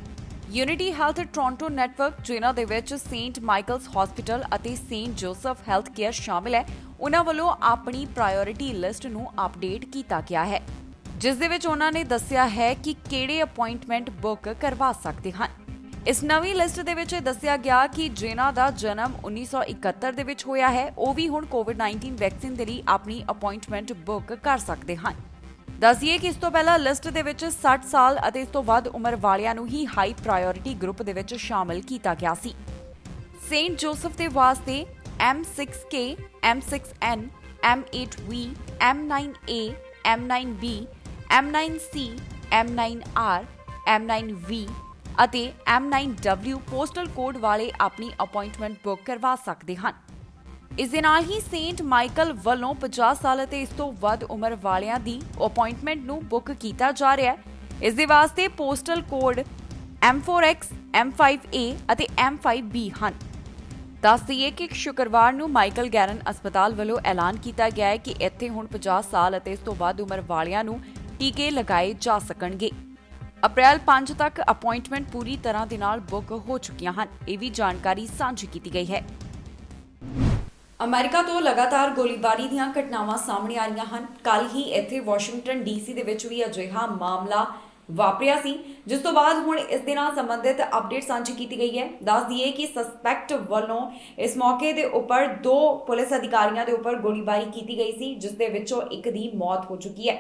ਯੂਨਿਟੀ ਹੈਲਥ ਟੋਰਾਂਟੋ ਨੈਟਵਰਕ, ਜਿਨ੍ਹਾਂ ਦੇ ਵਿੱਚ ਸੇਂਟ ਮਾਈਕਲਸ ਹਸਪੀਟਲ ਅਤੇ ਸੇਂਟ ਜੋਸਫ ਹੈਲਥ ਕੇਅਰ ਸ਼ਾਮਿਲ ਹੈ, ਉਹਨਾਂ ਵੱਲੋਂ ਆਪਣੀ ਪ੍ਰਾਇੋਰਟੀ ਲਿਸਟ ਨੂੰ ਅਪਡੇਟ ਕੀਤਾ ਗਿਆ ਹੈ, ਜਿਸ ਦੇ ਵਿੱਚ ਉਹਨਾਂ ਨੇ ਦੱਸਿਆ ਹੈ ਕਿ ਕਿਹੜੇ ਅਪਾਇੰਟਮੈਂਟ ਬੁੱਕ ਕਰਵਾ ਸਕਦੇ ਹਨ। ਇਸ ਨਵੀਂ ਲਿਸਟ ਦੇ ਵਿੱਚ ਦੱਸਿਆ ਗਿਆ ਕਿ ਜਿਨ੍ਹਾਂ ਦਾ ਜਨਮ 1971 ਦੇ ਵਿੱਚ ਹੋਇਆ ਹੈ, ਉਹ ਵੀ ਹੁਣ ਕੋਵਿਡ-19 ਵੈਕਸੀਨ ਦੇ ਲਈ ਆਪਣੀ ਅਪਾਇੰਟਮੈਂਟ ਬੁੱਕ ਕਰ ਸਕਦੇ ਹਨ। ਦੱਸਿਏ ਕਿ ਇਸ ਤੋਂ ਪਹਿਲਾਂ ਲਿਸਟ ਦੇ ਵਿੱਚ 60 ਸਾਲ ਅਤੇ ਇਸ ਤੋਂ ਵੱਧ ਉਮਰ ਵਾਲਿਆਂ ਨੂੰ ਹੀ ਹਾਈ ਪ੍ਰਾਇੋਰਟੀ ਗਰੁੱਪ ਦੇ ਵਿੱਚ ਸ਼ਾਮਲ ਕੀਤਾ ਗਿਆ ਸੀ। ਸੇਂਟ ਜੋਸਫ ਦੇ ਵਾਸਤੇ M6K, M6N, M8V, M9A, M9B, M9C, M9R, M9V ਅਤੇ M9W ਪੋਸਟਲ ਕੋਡ ਵਾਲੇ ਆਪਣੀ ਅਪਾਇੰਟਮੈਂਟ ਬੁੱਕ ਕਰਵਾ ਸਕਦੇ ਹਨ। ਇਸ ਦੇ ਨਾਲ ਹੀ ਸੇਂਟ ਮਾਈਕਲ ਵੱਲੋਂ 50 ਸਾਲ ਅਤੇ ਇਸ ਤੋਂ ਵੱਧ ਉਮਰ ਵਾਲਿਆਂ ਦੀ ਅਪਾਇੰਟਮੈਂਟ ਨੂੰ ਬੁੱਕ ਕੀਤਾ ਜਾ ਰਿਹਾ ਹੈ। ਇਸ ਦੇ ਵਾਸਤੇ ਪੋਸਟਲ ਕੋਡ M4X, M5A ਅਤੇ M5B ਹਨ। ਦੱਸ ਦਈਏ ਕਿ ਸ਼ੁੱਕਰਵਾਰ ਨੂੰ ਮਾਈਕਲ ਗੈਰਨ ਹਸਪਤਾਲ ਵੱਲੋਂ ਐਲਾਨ ਕੀਤਾ ਗਿਆ ਹੈ ਕਿ ਇੱਥੇ ਹੁਣ 50 ਸਾਲ ਅਤੇ ਇਸ ਤੋਂ ਵੱਧ ਉਮਰ ਵਾਲਿਆਂ ਨੂੰ ਟੀਕੇ ਲਗਾਏ ਜਾ ਸਕਣਗੇ। ਅਪ੍ਰੈਲ 5 ਤੱਕ ਅਪਾਇੰਟਮੈਂਟ ਪੂਰੀ ਤਰ੍ਹਾਂ ਦੇ ਨਾਲ ਬੁੱਕ ਹੋ ਚੁੱਕੀਆਂ ਹਨ। ਇਹ ਵੀ ਜਾਣਕਾਰੀ ਸਾਂਝੀ ਕੀਤੀ ਗਈ ਹੈ। ਅਮਰੀਕਾ ਤੋਂ ਲਗਾਤਾਰ ਗੋਲੀਬਾਰੀ ਦੀਆਂ ਘਟਨਾਵਾਂ ਸਾਹਮਣੇ ਆ ਰਹੀਆਂ ਹਨ। ਕੱਲ ਹੀ ਇੱਥੇ ਵਾਸ਼ਿੰਗਟਨ ਡੀਸੀ ਦੇ ਵਿੱਚ ਵੀ ਅਜਿਹਾ ਮਾਮਲਾ ਵਾਪਰਿਆ ਸੀ, ਜਿਸ ਤੋਂ ਬਾਅਦ ਹੁਣ ਇਸ ਦੇ ਨਾਲ ਸੰਬੰਧਿਤ ਅਪਡੇਟ ਸਾਂਝੀ ਕੀਤੀ ਗਈ ਹੈ। ਦੱਸ ਦਈਏ ਕਿ ਸਸਪੈਕਟ ਵੱਲੋਂ ਇਸ ਮੌਕੇ ਦੇ ਉੱਪਰ 2 ਪੁਲਿਸ ਅਧਿਕਾਰੀਆਂ ਦੇ ਉੱਪਰ ਗੋਲੀਬਾਰੀ ਕੀਤੀ ਗਈ ਸੀ, ਜਿਸ ਦੇ ਵਿੱਚੋਂ ਇੱਕ ਦੀ ਮੌਤ ਹੋ ਚੁੱਕੀ ਹੈ।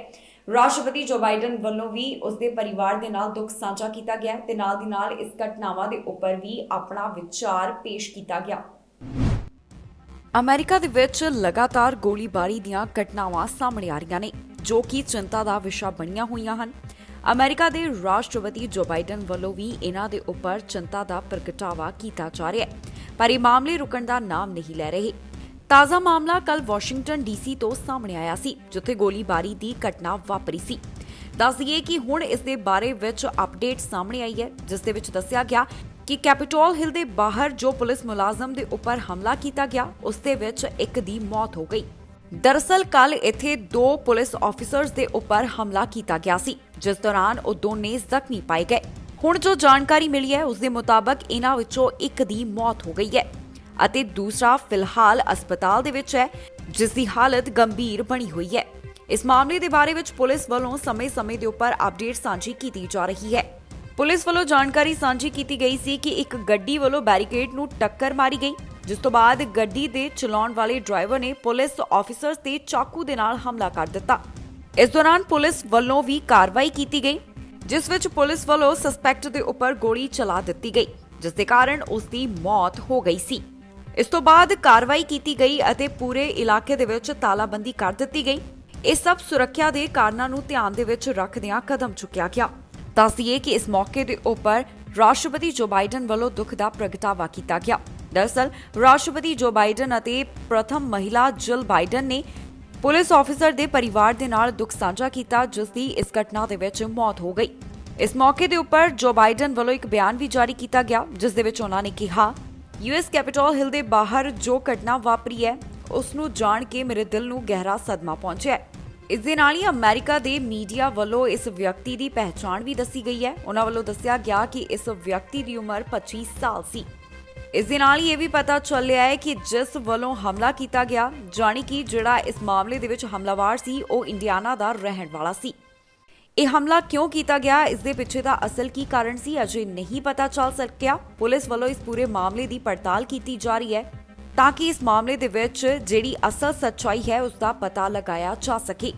ਰਾਸ਼ਟਰਪਤੀ ਜੋ ਬਾਈਡਨ ਵੱਲੋਂ ਵੀ ਉਸ ਦੇ ਪਰਿਵਾਰ ਦੇ ਨਾਲ ਦੁੱਖ ਸਾਂਝਾ ਕੀਤਾ ਗਿਆ ਤੇ ਨਾਲ ਦੀ ਨਾਲ ਇਸ ਘਟਨਾਵਾਂ ਦੇ ਉੱਪਰ ਵੀ ਆਪਣਾ ਵਿਚਾਰ ਪੇਸ਼ ਕੀਤਾ ਗਿਆ। ਅਮਰੀਕਾ ਦੇ ਵਿੱਚ ਲਗਾਤਾਰ ਗੋਲੀਬਾਰੀ ਦੀਆਂ ਘਟਨਾਵਾਂ ਸਾਹਮਣੇ ਆ ਰਹੀਆਂ ਨੇ। ਜੋ ਕਿ ਚਿੰਤਾ ਦਾ ਵਿਸ਼ਾ ਬਣੀਆਂ ਹੋਈਆਂ ਹਨ। ਅਮਰੀਕਾ ਦੇ ਰਾਸ਼ਟਰਪਤੀ ਜੋ ਬਾਈਡਨ ਵੱਲੋਂ ਵੀ ਇਹਨਾਂ ਦੇ ਉੱਪਰ ਚਿੰਤਾ ਦਾ ਪ੍ਰਗਟਾਵਾ ਕੀਤਾ ਜਾ ਰਿਹਾ ਹੈ, ਪਰ ਇਹ ਮਾਮਲੇ ਰੁਕਣ ਦਾ ਨਾਮ ਨਹੀਂ ਲੈ ਰਹੇ। ਤਾਜ਼ਾ ਮਾਮਲਾ ਕੱਲ ਵਾਸ਼ਿੰਗਟਨ ਡੀਸੀ ਤੋਂ ਸਾਹਮਣੇ ਆਇਆ ਸੀ, ਜਿੱਥੇ ਗੋਲੀਬਾਰੀ ਦੀ ਘਟਨਾ ਵਾਪਰੀ ਸੀ। ਦੱਸ ਦਈਏ ਕਿ ਹੁਣ ਇਸ ਦੇ ਬਾਰੇ ਵਿੱਚ ਅਪਡੇਟ ਸਾਹਮਣੇ ਆਈ ਹੈ, ਜਿਸ ਦੇ ਵਿੱਚ ਦੱਸਿਆ ਗਿਆ ਕਿ ਕੈਪੀਟੋਲ ਹਿਲ ਦੇ ਬਾਹਰ ਜੋ ਪੁਲਿਸ ਮੁਲਾਜ਼ਮ ਦੇ ਉੱਪਰ ਹਮਲਾ ਕੀਤਾ ਗਿਆ, ਉਸ ਦੇ ਵਿੱਚ ਇੱਕ ਦੀ ਮੌਤ ਹੋ ਗਈ। ਦਰਅਸਲ ਕੱਲ ਇੱਥੇ 2 ਪੁਲਿਸ ਆਫੀਸਰਸ ਦੇ ਉੱਪਰ ਹਮਲਾ ਕੀਤਾ ਗਿਆ ਸੀ, ਜਿਸ ਦੌਰਾਨ ਉਹ ਦੋਨੇ ਜ਼ਖਮੀ ਪਾਏ ਗਏ। ਹੁਣ ਜੋ ਜਾਣਕਾਰੀ ਮਿਲੀ ਹੈ, ਉਸ ਦੇ ਮੁਤਾਬਕ ਇਹਨਾਂ ਵਿੱਚੋਂ ਇੱਕ ਦੀ ਮੌਤ ਹੋ ਗਈ ਹੈ ਅਤੇ ਦੂਸਰਾ ਫਿਲਹਾਲ ਹਸਪਤਾਲ ਦੇ ਵਿੱਚ ਹੈ, ਜਿਸ ਦੀ ਹਾਲਤ ਗੰਭੀਰ ਬਣੀ ਹੋਈ ਹੈ। ਇਸ ਮਾਮਲੇ ਦੇ ਬਾਰੇ ਵਿੱਚ ਪੁਲਿਸ ਵੱਲੋਂ ਸਮੇਂ-ਸਮੇਂ ਦੇ ਉੱਪਰ ਅਪਡੇਟ ਸਾਂਝੀ ਕੀਤੀ ਜਾ ਰਹੀ ਹੈ। ਪੁਲਿਸ ਵੱਲੋਂ ਜਾਣਕਾਰੀ ਸਾਂਝੀ ਕੀਤੀ ਗਈ ਸੀ ਕਿ ਇੱਕ ਗੱਡੀ ਵੱਲੋਂ ਬੈਰੀਕੇਡ ਨੂੰ ਟੱਕਰ ਮਾਰੀ ਗਈ, ਜਿਸ ਤੋਂ ਬਾਅਦ ਗੱਡੀ ਦੇ ਚਲਾਉਣ ਵਾਲੇ ਡਰਾਈਵਰ ਨੇ ਪੁਲਿਸ ਆਫੀਸਰਸ ਤੇ ਚਾਕੂ ਦੇ ਨਾਲ ਹਮਲਾ ਕਰ ਦਿੱਤਾ। ਇਸ ਦੌਰਾਨ ਪੁਲਿਸ ਵੱਲੋਂ ਵੀ ਕਾਰਵਾਈ ਕੀਤੀ ਗਈ, ਜਿਸ ਵਿੱਚ ਪੁਲਿਸ ਵੱਲੋਂ ਸਸਪੈਕਟ ਦੇ ਉੱਪਰ ਗੋਲੀ ਚਲਾ ਦਿੱਤੀ ਗਈ, ਜਿਸ ਦੇ ਕਾਰਨ ਉਸ ਦੀ ਮੌਤ ਹੋ ਗਈ ਸੀ। ਇਸ ਤੋਂ ਬਾਅਦ ਕਾਰਵਾਈ ਕੀਤੀ ਗਈ ਅਤੇ ਪੂਰੇ ਇਲਾਕੇ ਦੇ ਵਿੱਚ ਤਾਲਾਬੰਦੀ ਕਰ ਦਿੱਤੀ ਗਈ। ਇਹ ਸਭ ਸੁਰੱਖਿਆ ਦੇ ਕਾਰਨਾਂ ਨੂੰ ਧਿਆਨ ਦੇ ਵਿੱਚ ਰੱਖਦਿਆਂ ਕਦਮ ਚੁੱਕਿਆ ਗਿਆ। ਦੱਸ ਦਈਏ ਕਿ ਇਸ ਮੌਕੇ ਦੇ ਉੱਪਰ ਰਾਸ਼ਟਰਪਤੀ ਜੋ ਬਾਈਡਨ ਵੱਲੋਂ ਦੁੱਖ ਦਾ ਪ੍ਰਗਟਾਵਾ ਕੀਤਾ ਗਿਆ। ਦਰਅਸਲ ਰਾਸ਼ਟਰਪਤੀ ਜੋ ਬਾਈਡਨ ਅਤੇ ਪ੍ਰਥਮ ਮਹਿਲਾ ਜਿਲ ਬਾਈਡਨ ਨੇ ਪੁਲਿਸ ਆਫੀਸਰ ਦੇ ਪਰਿਵਾਰ ਦੇ ਨਾਲ ਦੁੱਖ ਸਾਂਝਾ ਕੀਤਾ, ਜਿਸ ਦੀ ਇਸ ਘਟਨਾ ਦੇ ਵਿੱਚ ਮੌਤ ਹੋ ਗਈ। ਇਸ ਮੌਕੇ ਦੇ ਉੱਪਰ ਜੋ ਬਾਈਡਨ ਵੱਲੋਂ ਇੱਕ ਬਿਆਨ ਵੀ ਜਾਰੀ ਕੀਤਾ ਗਿਆ, ਜਿਸ ਦੇ ਵਿੱਚ ਉਹਨਾਂ ਨੇ ਕਿਹਾ, ਯੂਐਸ ਕੈਪੀਟੋਲ ਹਿਲ ਦੇ ਬਾਹਰ ਜੋ ਘਟਨਾ ਵਾਪਰੀ ਹੈ, ਉਸ ਨੂੰ ਜਾਣ ਕੇ ਮੇਰੇ ਦਿਲ ਨੂੰ ਗਹਿਰਾ ਸਦਮਾ ਪਹੁੰਚਿਆ ਹੈ। ਇਸ ਦੇ ਨਾਲ ਹੀ ਅਮਰੀਕਾ ਦੇ ਮੀਡੀਆ ਵੱਲੋਂ ਇਸ ਵਿਅਕਤੀ ਦੀ ਪਹਿਚਾਣ ਵੀ ਦੱਸੀ ਗਈ ਹੈ। ਉਹਨਾਂ ਵੱਲੋਂ ਦੱਸਿਆ ਗਿਆ ਕਿ ਇਸ ਵਿਅਕਤੀ ਦੀ ਉਮਰ 25 ਸਾਲ ਸੀ। ਇਸ ਦੇ ਨਾਲ ਹੀ ਇਹ ਵੀ ਪਤਾ ਚੱਲਿਆ ਹੈ ਕਿ ਜਿਸ ਵੱਲੋਂ ਹਮਲਾ ਕੀਤਾ ਗਿਆ, ਜਾਣੀ ਕਿ ਜਿਹੜਾ ਇਸ ਮਾਮਲੇ ਦੇ ਵਿੱਚ ਹਮਲਾਵਰ ਸੀ, ਉਹ ਇੰਡੀਆਨਾ ਦਾ ਰਹਿਣ ਵਾਲਾ ਸੀ। ਇਹ ਹਮਲਾ ਕਿਉਂ ਕੀਤਾ ਗਿਆ, ਇਸ ਦੇ ਪਿੱਛੇ ਦਾ ਅਸਲ ਕੀ ਕਾਰਨ ਸੀ, ਅਜੇ ਨਹੀਂ ਪਤਾ ਚੱਲ ਸਕਿਆ। ਪੁਲਿਸ ਵੱਲੋਂ ਇਸ ਪੂਰੇ ਮਾਮਲੇ ਦੀ ਪੜਤਾਲ ਕੀਤੀ ਜਾ ਰਹੀ ਹੈ ਤਾਂ ਕਿ ਇਸ ਮਾਮਲੇ ਦੇ ਵਿੱਚ ਜਿਹੜੀ ਅਸਲ ਸੱਚਾਈ ਹੈ, ਉਸ ਦਾ ਪਤਾ ਲਗਾਇਆ ਜਾ ਸਕੇ।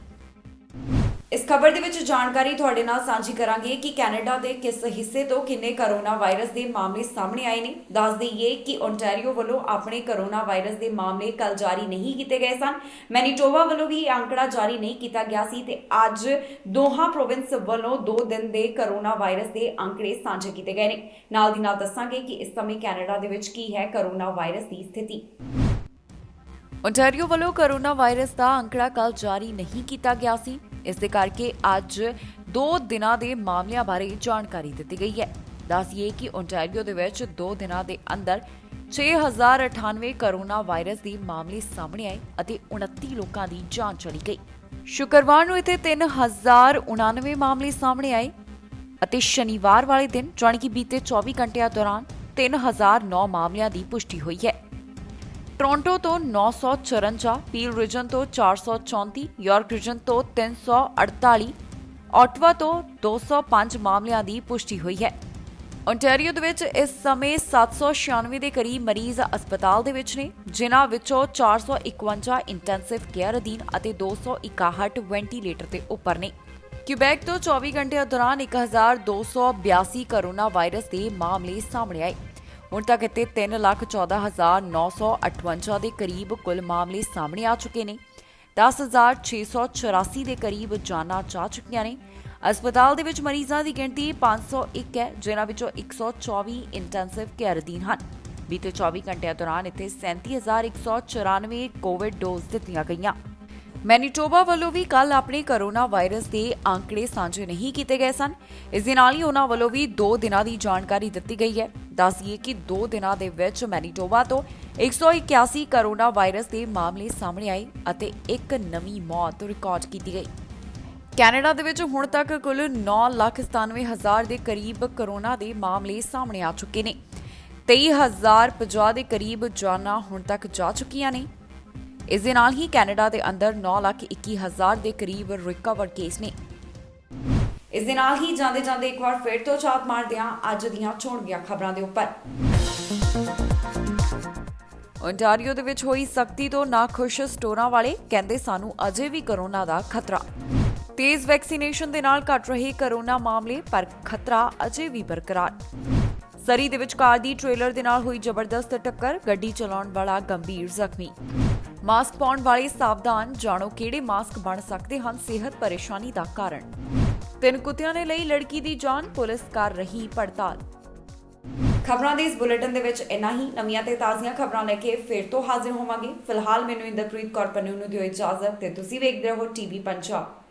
ਇਸ ਖਬਰ ਦੇ ਵਿੱਚ ਜਾਣਕਾਰੀ ਤੁਹਾਡੇ ਨਾਲ ਸਾਂਝੀ ਕਰਾਂਗੇ ਕਿ ਕੈਨੇਡਾ ਦੇ ਕਿਸ ਹਿੱਸੇ ਤੋਂ ਕਿੰਨੇ ਕਰੋਨਾ ਵਾਇਰਸ ਦੇ ਮਾਮਲੇ ਸਾਹਮਣੇ ਆਏ ਨੇ। ਦੱਸ ਦਈਏ ਕਿ ਓਨਟਾਰੀਓ ਵੱਲੋਂ ਆਪਣੇ ਕਰੋਨਾ ਵਾਇਰਸ ਦੇ ਮਾਮਲੇ ਕੱਲ ਜਾਰੀ ਨਹੀਂ ਕੀਤੇ ਗਏ ਸਨ। ਮੈਨੀਟੋਬਾ ਵੱਲੋਂ ਵੀ ਇਹ ਅੰਕੜਾ ਜਾਰੀ ਨਹੀਂ ਕੀਤਾ ਗਿਆ ਸੀ ਤੇ ਅੱਜ ਦੋਹਾਂ ਪ੍ਰੋਵਿੰਸ ਵੱਲੋਂ 2 ਦਿਨ ਦੇ ਕਰੋਨਾ ਵਾਇਰਸ ਦੇ ਅੰਕੜੇ ਸਾਂਝੇ ਕੀਤੇ ਗਏ ਨੇ। ਨਾਲ ਦੀ ਨਾਲ ਦੱਸਾਂਗੇ ਕਿ ਇਸ ਸਮੇਂ ਕੈਨੇਡਾ ਦੇ ਵਿੱਚ ਕੀ ਹੈ ਕਰੋਨਾ ਵਾਇਰਸ ਦੀ ਸਥਿਤੀ। ਓਨਟਾਰੀਓ ਵੱਲੋਂ ਕਰੋਨਾ ਵਾਇਰਸ ਦਾ ਅੰਕੜਾ ਕੱਲ ਜਾਰੀ ਨਹੀਂ ਕੀਤਾ ਗਿਆ ਸੀ। ਇਸ ਦੇ ਕਰਕੇ ਅੱਜ 2 ਦਿਨਾਂ ਦੇ ਮਾਮਲਿਆਂ ਬਾਰੇ ਜਾਣਕਾਰੀ ਦਿੱਤੀ ਗਈ ਹੈ। ਦੱਸੀਏ ਕਿ ਓਨਟਾਰੀਓ ਦੇ ਵਿੱਚ 2 ਦਿਨਾਂ ਦੇ ਅੰਦਰ 6098 ਕਰੋਨਾ ਵਾਇਰਸ ਦੇ ਮਾਮਲੇ ਸਾਹਮਣੇ ਆਏ ਅਤੇ 29 ਲੋਕਾਂ ਦੀ ਜਾਨ ਚਲੀ ਗਈ। ਸ਼ੁੱਕਰਵਾਰ ਨੂੰ ਇੱਥੇ 3099 ਮਾਮਲੇ ਸਾਹਮਣੇ ਆਏ ਅਤੇ ਸ਼ਨੀਵਾਰ ਵਾਲੇ ਦਿਨ ਜਾਣੀ ਕਿ ਬੀਤੇ 24 ਘੰਟਿਆਂ ਦੌਰਾਨ 3009 ਮਾਮਲਿਆਂ ਦੀ ਪੁਸ਼ਟੀ ਹੋਈ ਹੈ। ਟੋਰਾਂਟੋ ਤੋਂ 954, ਪੀਲ ਰੀਜਨ ਤੋਂ 434, ਯਾਰਕ ਰੀਜਨ ਤੋਂ 348, ਆਟਵਾ ਤੋਂ 205 ਮਾਮਲਿਆਂ ਦੀ ਪੁਸ਼ਟੀ ਹੋਈ ਹੈ। ਓਨਟਾਰੀਓ ਦੇ ਵਿੱਚ ਇਸ ਸਮੇਂ 796 ਦੇ ਕਰੀਬ ਮਰੀਜ਼ ਹਸਪਤਾਲ ਦੇ ਵਿੱਚ ਨੇ, ਜਿਨ੍ਹਾਂ ਵਿੱਚੋਂ 451 ਇੰਟੈਂਸਿਵ ਕੇਅਰ ਅਧੀਨ ਅਤੇ 261 ਵੈਂਟੀਲੇਟਰ ਦੇ ਉੱਪਰ ਨੇ। ਕਿਊਬੈਕ ਤੋਂ 24 ਘੰਟਿਆਂ ਦੌਰਾਨ 1282 ਕਰੋਨਾ ਵਾਇਰਸ ਦੇ ਮਾਮਲੇ ਸਾਹਮਣੇ ਆਏ। ਹੁਣ ਤੱਕ ਇੱਥੇ 3,14,958 ਦੇ ਕਰੀਬ ਕੁੱਲ ਮਾਮਲੇ ਸਾਹਮਣੇ ਆ ਚੁੱਕੇ ਨੇ। 10,684 ਦੇ ਕਰੀਬ ਜਾਨਾਂ ਜਾ ਚੁੱਕੀਆਂ ਨੇ। ਹਸਪਤਾਲ ਦੇ ਵਿੱਚ ਮਰੀਜ਼ਾਂ ਦੀ ਗਿਣਤੀ 501 ਹੈ, ਜਿਨ੍ਹਾਂ ਵਿੱਚੋਂ 124 ਇੰਟੈਂਸਿਵ ਕੇਅਰ ਅਧੀਨ ਹਨ। ਬੀਤੇ 24 ਘੰਟਿਆਂ ਦੌਰਾਨ ਇੱਥੇ 37,194 ਕੋਵਿਡ ਡੋਜ਼ ਦਿੱਤੀਆਂ ਗਈਆਂ। ਮੈਨੀਟੋਬਾ ਵੱਲੋਂ ਵੀ ਕੱਲ ਆਪਣੇ ਕਰੋਨਾ ਵਾਇਰਸ ਦੇ ਅੰਕੜੇ ਸਾਂਝੇ ਨਹੀਂ ਕੀਤੇ ਗਏ ਸਨ। ਇਸ ਦੇ ਨਾਲ ਹੀ ਉਹਨਾਂ ਵੱਲੋਂ ਵੀ 2 ਦਿਨਾਂ ਦੀ ਜਾਣਕਾਰੀ ਦਿੱਤੀ ਗਈ ਹੈ। ਦੱਸੀਏ ਕਿ 2 ਦਿਨਾਂ ਦੇ ਵਿੱਚ ਮੈਨੀਟੋਬਾ ਤੋਂ 181 ਕਰੋਨਾ ਵਾਇਰਸ ਦੇ ਮਾਮਲੇ ਸਾਹਮਣੇ ਆਏ ਅਤੇ ਇੱਕ ਨਵੀਂ ਮੌਤ ਰਿਕਾਰਡ ਕੀਤੀ ਗਈ। ਕੈਨੇਡਾ ਦੇ ਵਿੱਚ ਹੁਣ ਤੱਕ ਕੁੱਲ 9,97,000 ਦੇ ਕਰੀਬ ਕਰੋਨਾ ਦੇ ਮਾਮਲੇ ਸਾਹਮਣੇ ਆ ਚੁੱਕੇ ਨੇ। 23,050 ਦੇ ਕਰੀਬ ਜਾਨਾਂ ਹੁਣ ਤੱਕ ਜਾ ਚੁੱਕੀਆਂ ਨੇ। ਇਸ ਦੇ ਨਾਲ ਹੀ ਕੈਨੇਡਾ ਦੇ ਅੰਦਰ 9,21,000 ਦੇ ਕਰੀਬ ਰਿਕਵਰ ਕੇਸ ਨੇ। ਇਸ ਦੇ ਨਾਲ ਹੀ ਜਾਂਦੇ ਇੱਕ ਵਾਰ ਫਿਰ ਤੋਂ ਝਾਤ ਮਾਰਦੇ ਹਾਂ ਅੱਜ ਦੀਆਂ ਚੋਣਵੀਆਂ ਖਬਰਾਂ ਦੇ ਉੱਪਰ। ਓਨਟਾਰੀਓ ਦੇ ਵਿੱਚ ਹੋਈ ਸਖਤੀ ਤੋਂ ਨਾਖੁਸ਼ ਸਟੋਰਾਂ ਵਾਲੇ ਕਹਿੰਦੇ ਸਾਨੂੰ ਅਜੇ ਵੀ ਕਰੋਨਾ ਦਾ ਖਤਰਾ। ਤੇਜ਼ ਵੈਕਸੀਨੇਸ਼ਨ ਦੇ ਨਾਲ ਘਟ ਰਹੇ ਕਰੋਨਾ ਮਾਮਲੇ, ਪਰ ਖਤਰਾ ਅਜੇ ਵੀ ਬਰਕਰਾਰ। ਸਰੀ ਦੇ ਵਿੱਚ ਕਾਰ ਦੀ ਟ੍ਰੇਲਰ ਦੇ ਨਾਲ ਹੋਈ ਜ਼ਬਰਦਸਤ ਟੱਕਰ, ਗੱਡੀ ਚਲਾਉਣ ਵਾਲਾ ਗੰਭੀਰ ਜ਼ਖਮੀ। ਮਾਸਕ ਪਾਉਣ ਵਾਲੇ ਸਾਵਧਾਨ, ਜਾਣੋ ਕਿਹੜੇ ਮਾਸਕ ਬਣ ਸਕਦੇ ਹਨ ਸਿਹਤ ਪਰੇਸ਼ਾਨੀ ਦਾ ਕਾਰਨ। 3 ਕੁੱਤਿਆਂ ਨੇ ਲਈ ਲੜਕੀ ਦੀ ਜਾਨ, ਪੁਲਿਸ ਕਰ ਰਹੀ ਪੜਤਾਲ। ਖਬਰਾਂ ਦੇ ਇਸ ਬੁਲੇਟਿਨ ਦੇ ਵਿੱਚ ਇੰਨਾ ਹੀ। ਨਵੀਆਂ ਤੇ ਤਾਜ਼ੀਆਂ ਖਬਰਾਂ ਲੈ ਕੇ ਫਿਰ ਤੋਂ ਹਾਜ਼ਰ ਹੋਵਾਂਗੇ। ਫਿਲਹਾਲ ਮੈਨੂੰ ਇੰਦਰਪ੍ਰੀਤ ਕੌਰ ਪੰਨੂ ਨੂੰ ਦਿਓ ਇਜਾਜ਼ਤ ਤੇ ਤੁਸੀਂ ਵੇਖਦੇ ਰਹੋ ਟੀਵੀ ਪੰਜਾਬ।